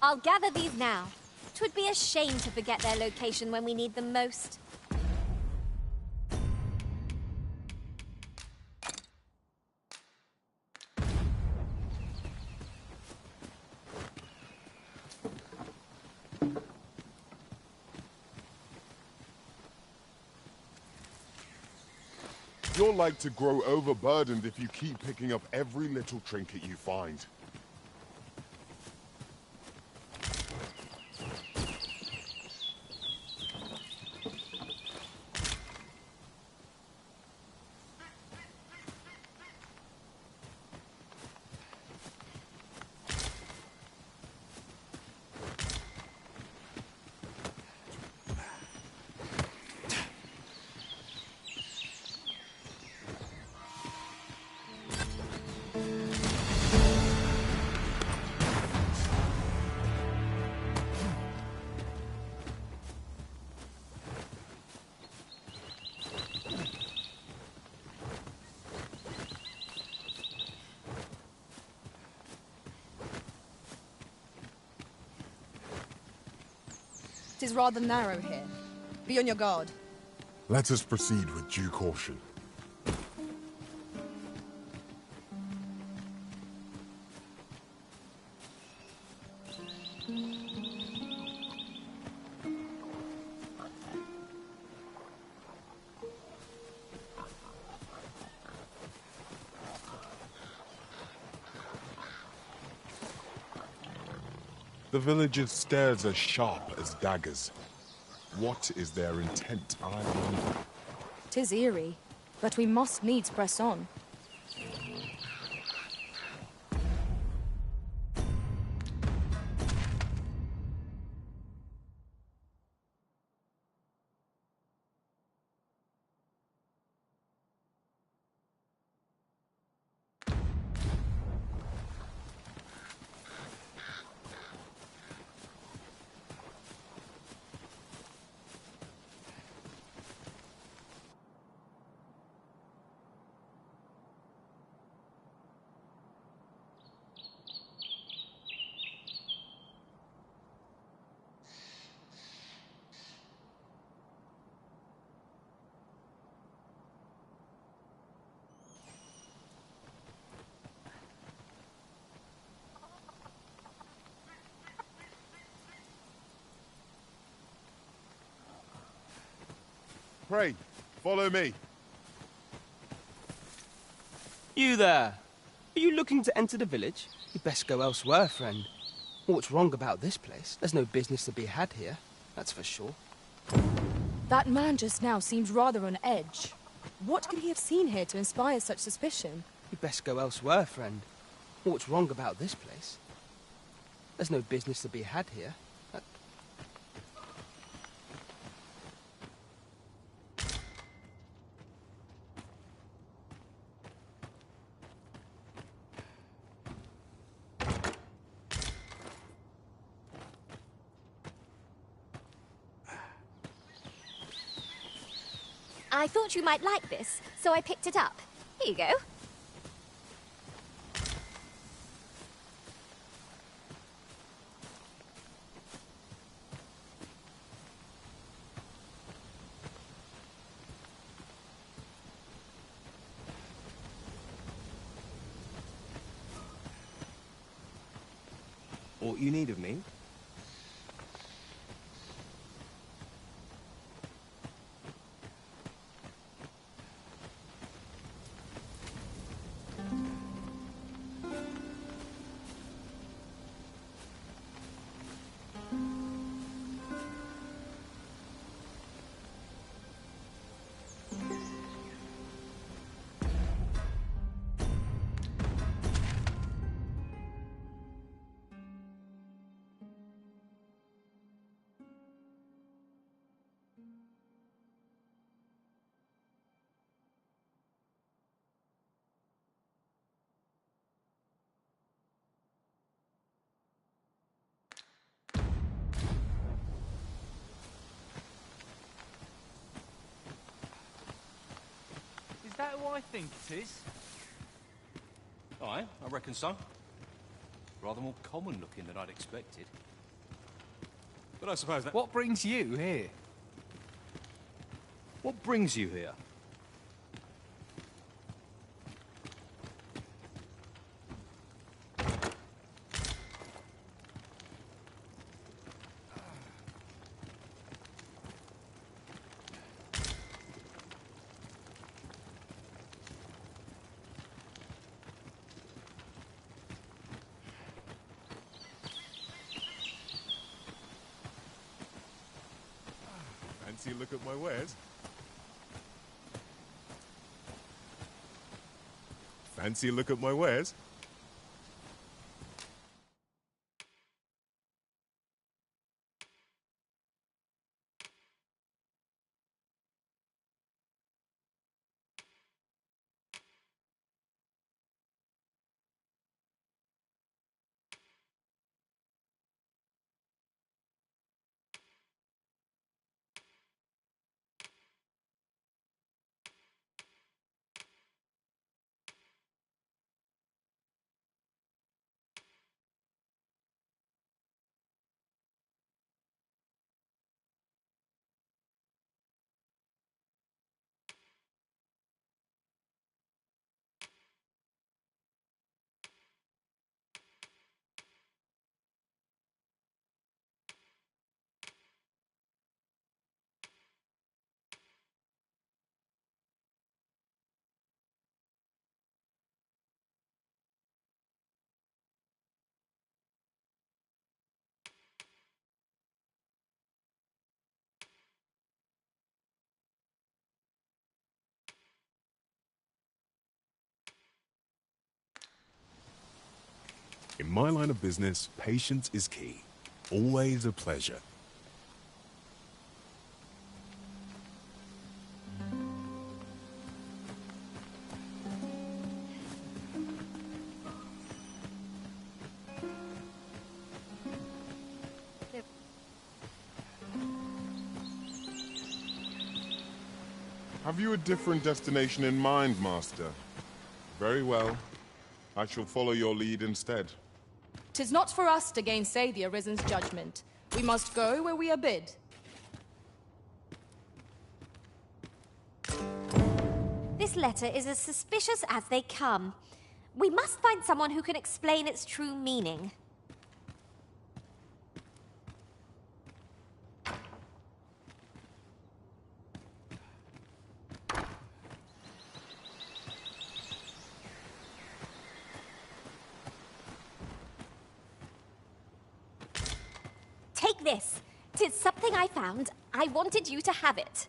I'll gather these now. 'Twould be a shame to forget their location when we need them most. You're like to grow overburdened if you keep picking up every little trinket you find. It is rather narrow here. Be on your guard. Let us proceed with due caution. The villagers' stares are sharp as daggers. What is their intent, I wonder? 'Tis eerie, but we must needs press on. Pray, follow me. You there! Are you looking to enter the village? You'd best go elsewhere, friend. What's wrong about this place? There's no business to be had here, that's for sure. That man just now seemed rather on edge. What could he have seen here to inspire such suspicion? You'd best go elsewhere, friend. What's wrong about this place? There's no business to be had here. I thought you might like this, so I picked it up. Here you go. What you need of me? Is that who I think it is? Aye, I reckon so. Rather more common looking than I'd expected. But I suppose that... What brings you here? What brings you here? Fancy a look at my wares? Fancy a look at my wares? In my line of business, patience is key. Always a pleasure. Have you a different destination in mind, Master? Very well. I shall follow your lead instead. 'Tis not for us to gainsay the Arisen's judgment. We must go where we are bid. This letter is as suspicious as they come. We must find someone who can explain its true meaning. Take this. 'Tis something I found. I wanted you to have it.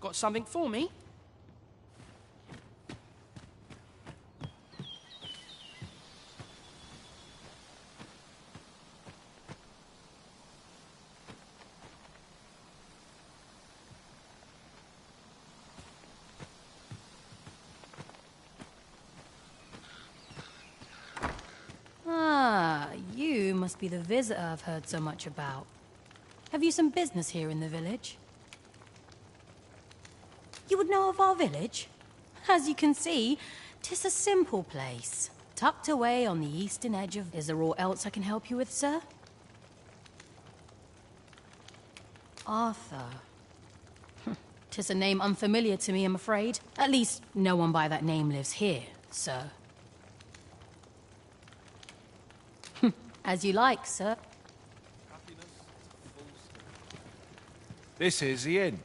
got something for me? Ah, you must be the visitor I've heard so much about. Have you some business here in the village? You would know of our village? As you can see, 'tis a simple place, tucked away on the eastern edge of... Is there aught else I can help you with, sir? Arthur. 'Tis a name unfamiliar to me, I'm afraid. At least, no one by that name lives here, sir. As you like, sir. This is the inn.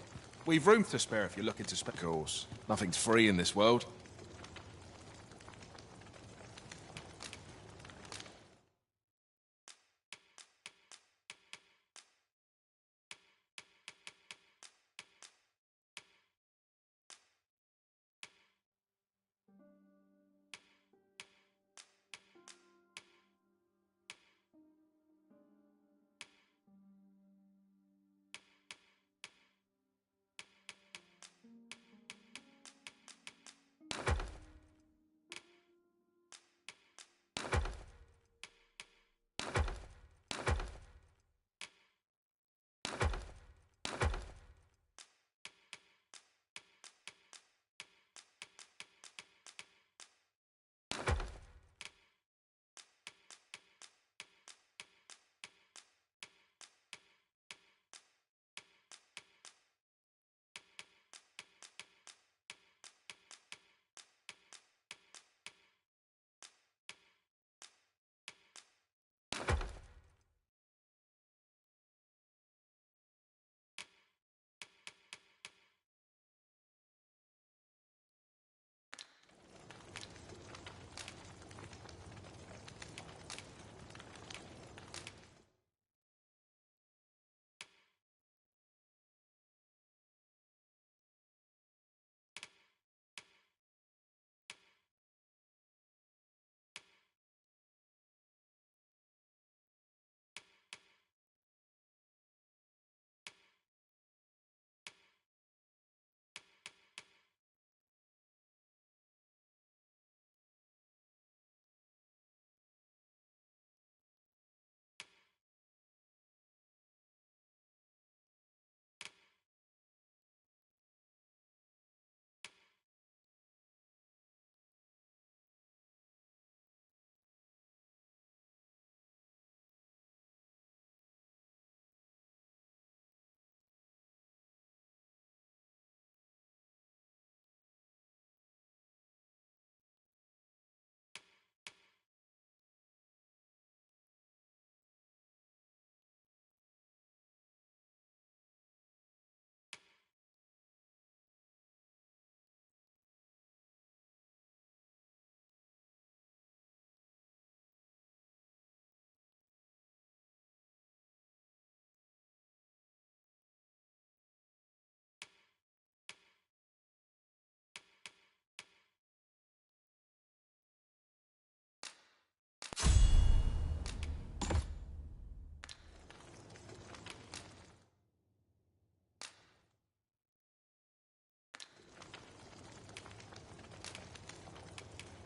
We've room to spare if you're looking to spend. Of course, nothing's free in this world.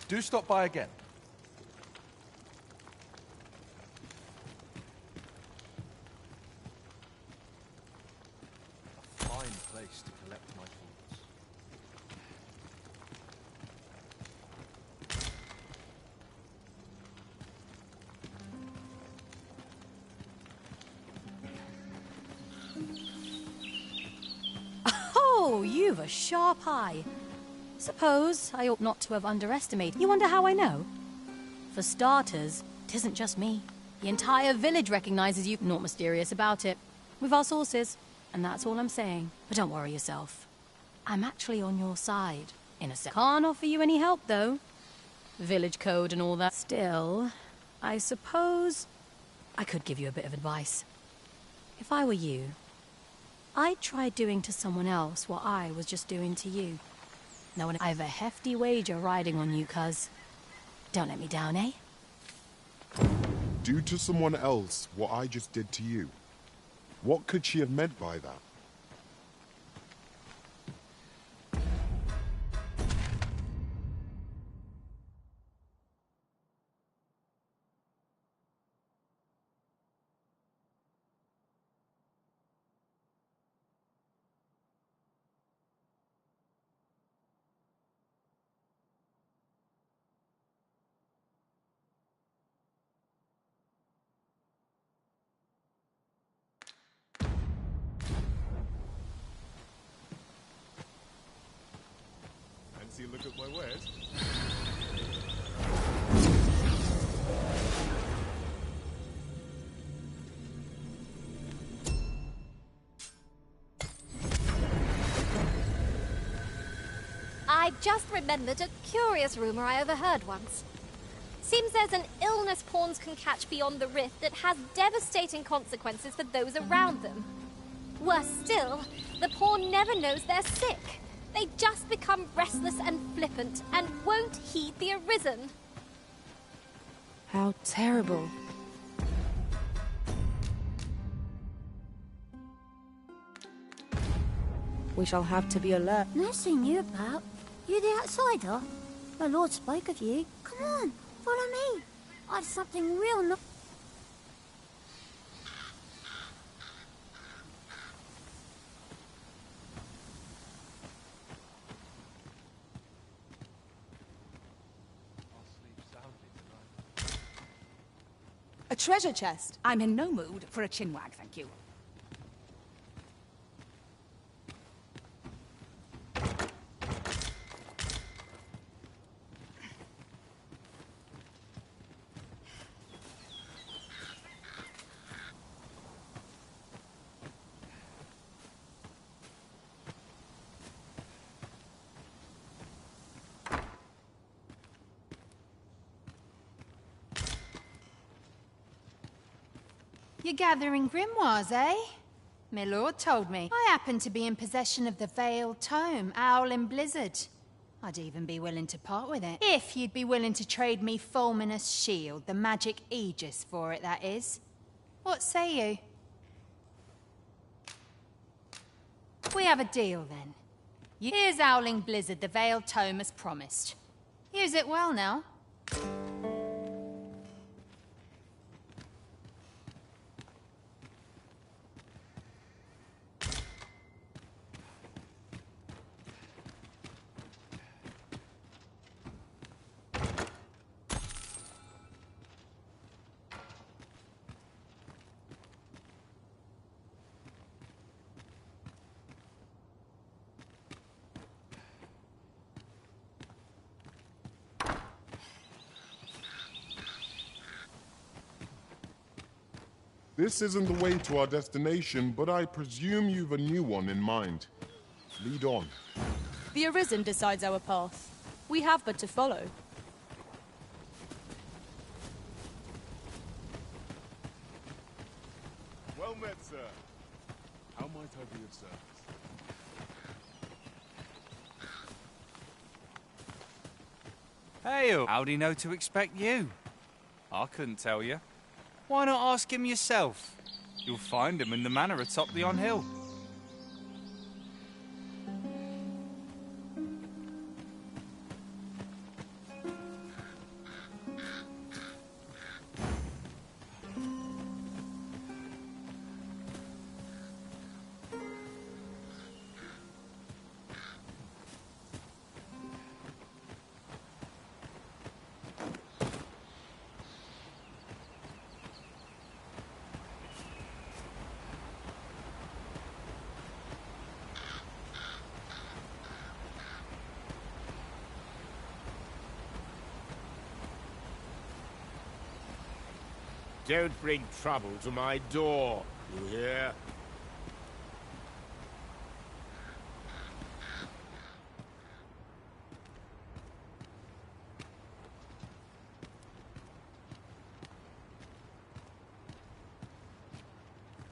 Do stop by again. A fine place to collect my thoughts. Oh, you've a sharp eye. Suppose I ought not to have underestimated. You wonder how I know? For starters, 'tisn't just me. The entire village recognizes you. Naught mysterious about it. We've our sources, and that's all I'm saying. But don't worry yourself. I'm actually on your side, in a sense. Can't offer you any help, though. Village code and all that. Still, I suppose I could give you a bit of advice. If I were you, I tried doing to someone else what I was just doing to you. Now I have a hefty wager riding on you, cuz. Don't let me down, eh? Do to someone else what I just did to you. What could she have meant by that? Fancy a look at my wares? I've just remembered a curious rumor I overheard once. Seems there's an illness pawns can catch beyond the rift that has devastating consequences for those around them. Worse still, the pawn never knows they're sick. They just become restless and flippant and won't heed the Arisen. How terrible. We shall have to be alert. Never seen you about. You the outsider? My lord spoke of you. Come on, follow me. I've something real A treasure chest. I'm in no mood for a chinwag, thank you. You're gathering grimoires, eh? My lord told me. I happen to be in possession of the Veiled Tome, Owl in Blizzard. I'd even be willing to part with it. If you'd be willing to trade me Fulminous Shield, the magic Aegis for it, that is. What say you? We have a deal, then. Here's Owling Blizzard, the Veiled Tome as promised. Use it well now. This isn't the way to our destination, but I presume you've a new one in mind. Lead on. The Arisen decides our path. We have but to follow. Well met, sir. How might I be of service? Hey, how'd he know to expect you? I couldn't tell you. Why not ask him yourself? You'll find him in the manor atop the on-hill. Don't bring trouble to my door, you hear?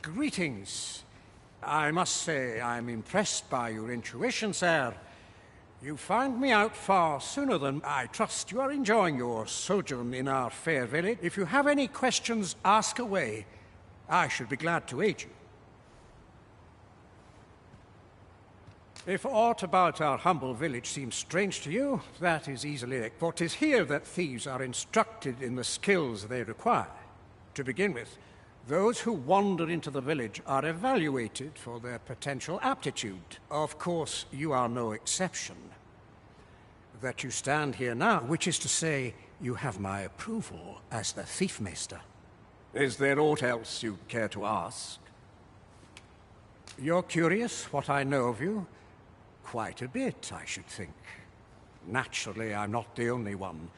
Greetings. I must say I'm impressed by your intuition, sir. You found me out far sooner than I trust you are enjoying your sojourn in our fair village. If you have any questions, ask away. I should be glad to aid you. If aught about our humble village seems strange to you, that is easily, for 'tis here that thieves are instructed in the skills they require. To begin with, those who wander into the village are evaluated for their potential aptitude. Of course, you are no exception. That you stand here now, which is to say, you have my approval as the Thiefmeister. Is there aught else you care to ask? You're curious what I know of you? Quite a bit, I should think. Naturally, I'm not the only one.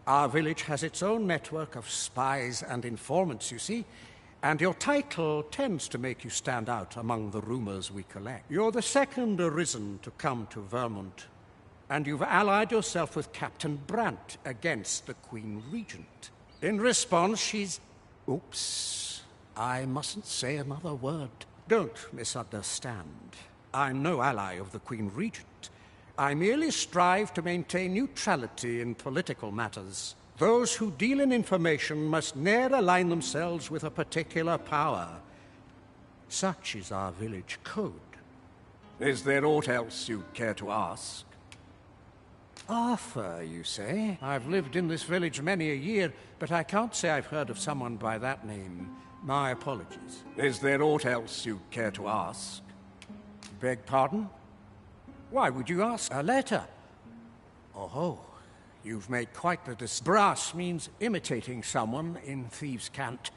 Our village has its own network of spies and informants, you see, and your title tends to make you stand out among the rumors we collect. You're the second arisen to come to Vermont, and you've allied yourself with Captain Brandt against the Queen Regent. In response, she's... Oops. I mustn't say another word. Don't misunderstand. I'm no ally of the Queen Regent. I merely strive to maintain neutrality in political matters. Those who deal in information must ne'er align themselves with a particular power. Such is our village code. Is there aught else you'd care to ask? Arthur, you say? I've lived in this village many a year, but I can't say I've heard of someone by that name. My apologies. Is there aught else you'd care to ask? Beg pardon? Why would you ask? A letter? Oh, you've made quite the brass means imitating someone in thieves' cant.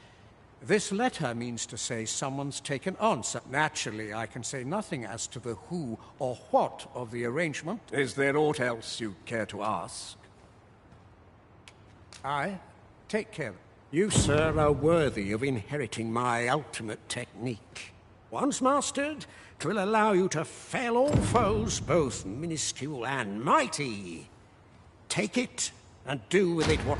This letter means to say someone's taken on. So naturally, I can say nothing as to the who or what of the arrangement. Is there aught else you care to ask? Aye. Take care. You, sir, are worthy of inheriting my ultimate technique. Once mastered, 'twill allow you to fell all foes, both minuscule and mighty. Take it, and do with it what...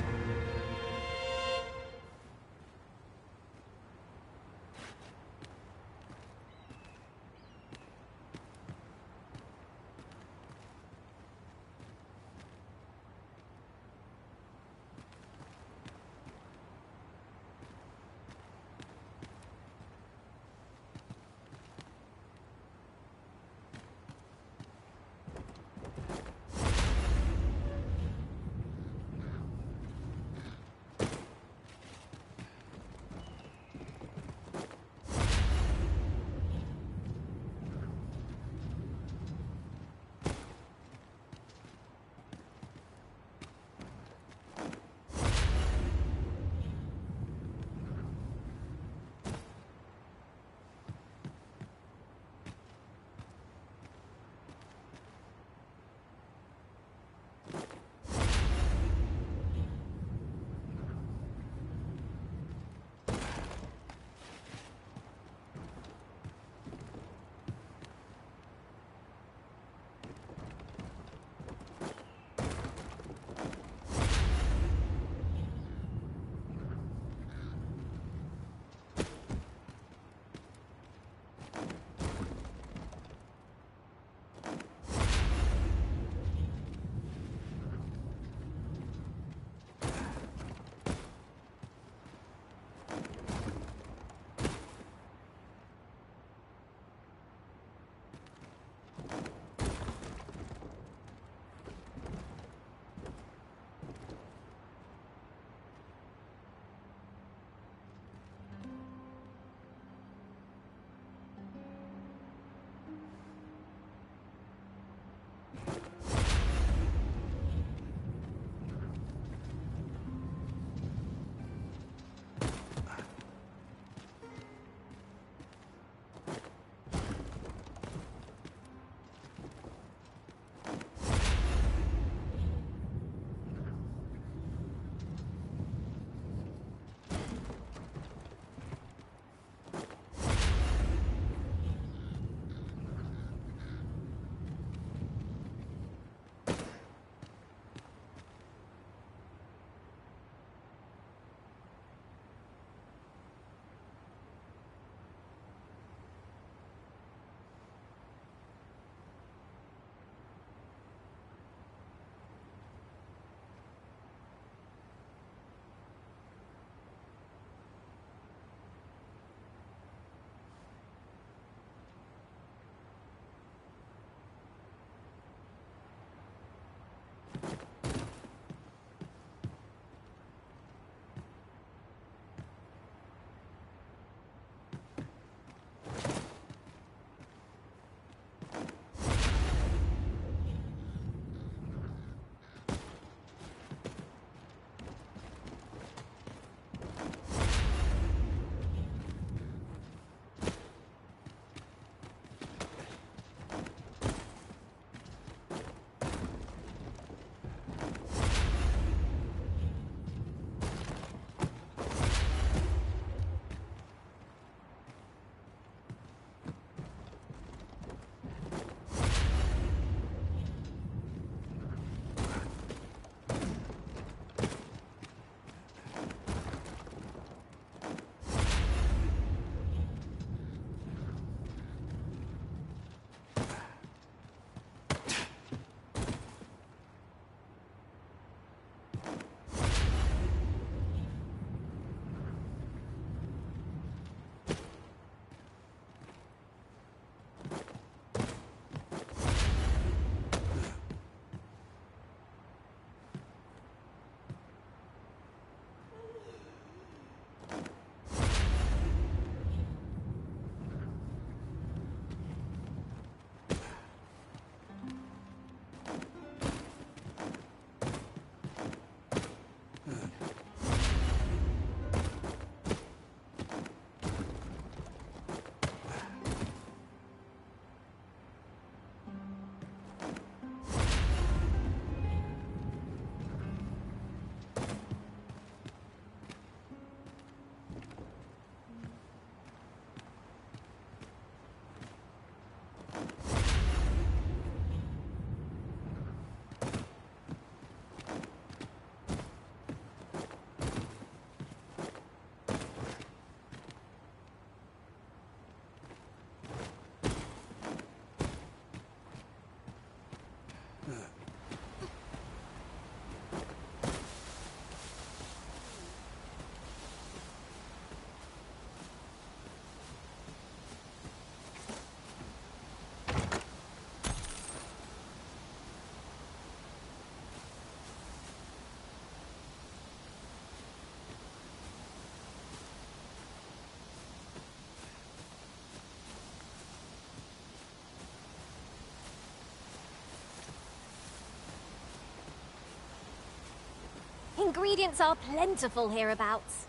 Ingredients are plentiful hereabouts.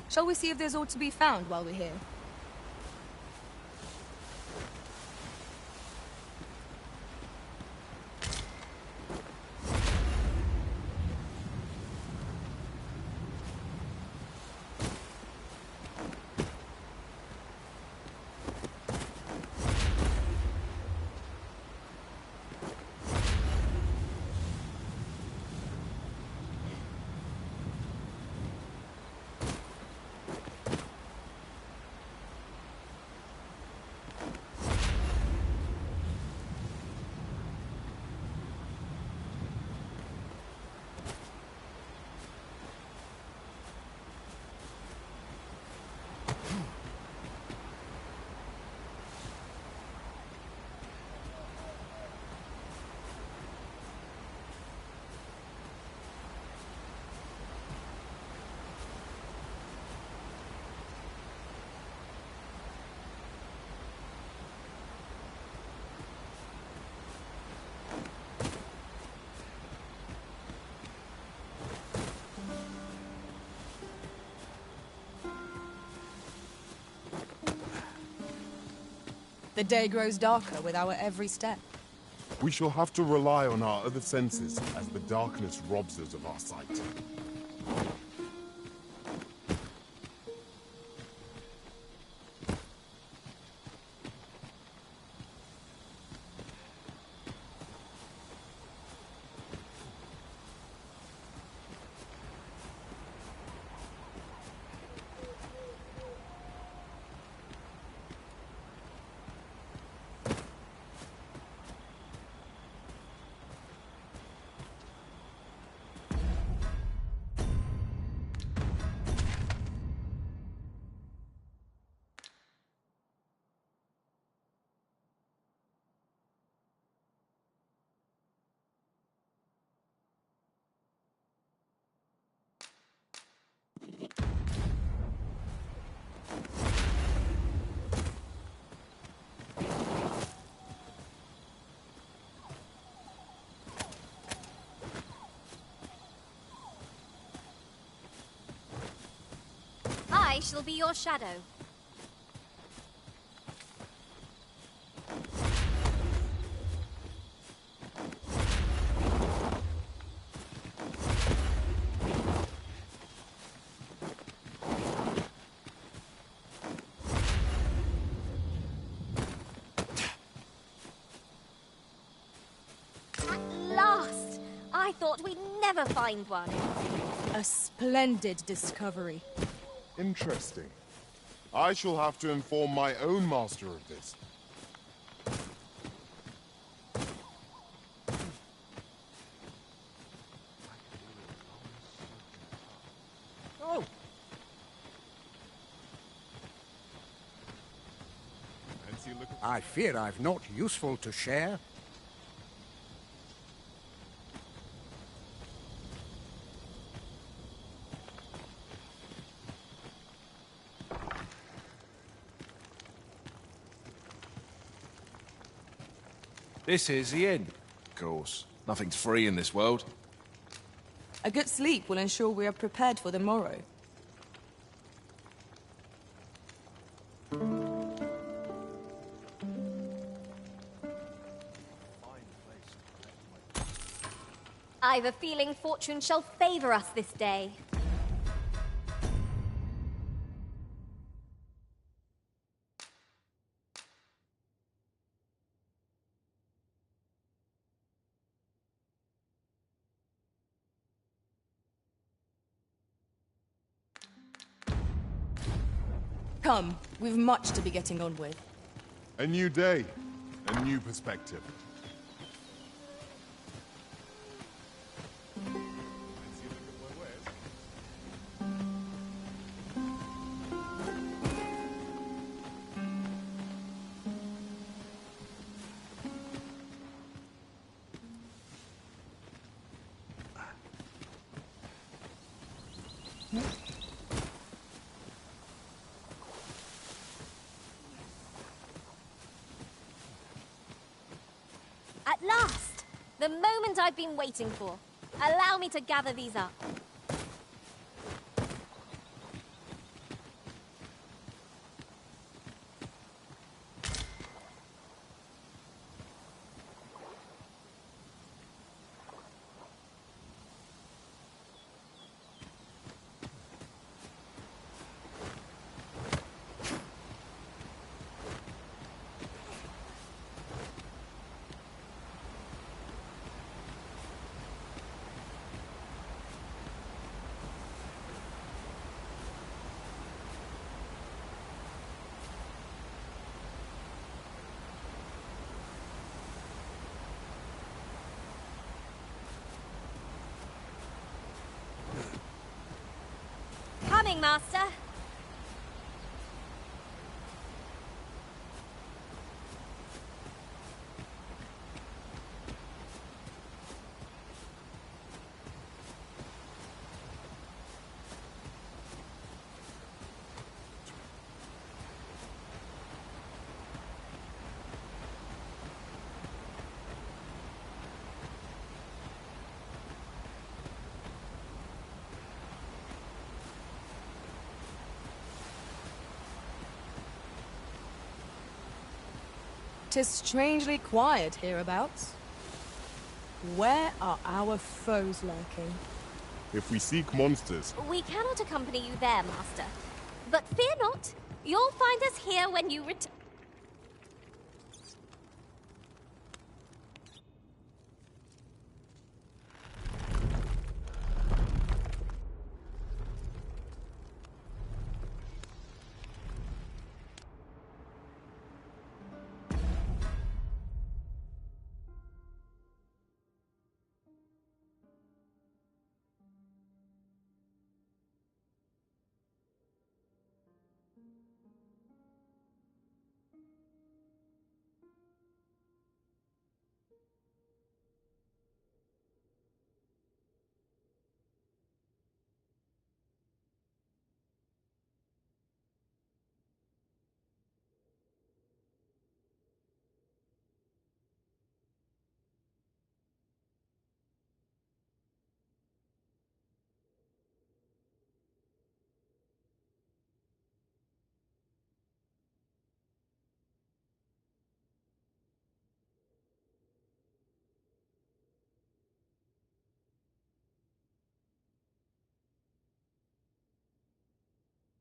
Shall we see if there's aught to be found while we're here? The day grows darker with our every step. We shall have to rely on our other senses as the darkness robs us of our sight. I shall be your shadow. At last! I thought we'd never find one. A splendid discovery. Interesting. I shall have to inform my own master of this. Oh! I fear I've naught useful to share. This is the inn. Of course. Nothing's free in this world. A good sleep will ensure we are prepared for the morrow. I've a feeling fortune shall favor us this day. Come, we've much to be getting on with. A new day, a new perspective. At last! The moment I've been waiting for. Allow me to gather these up. going, Master. "'Tis strangely quiet hereabouts. Where are our foes lurking?" If we seek monsters, We cannot accompany you there, Master. But fear not, you'll find us here when you return.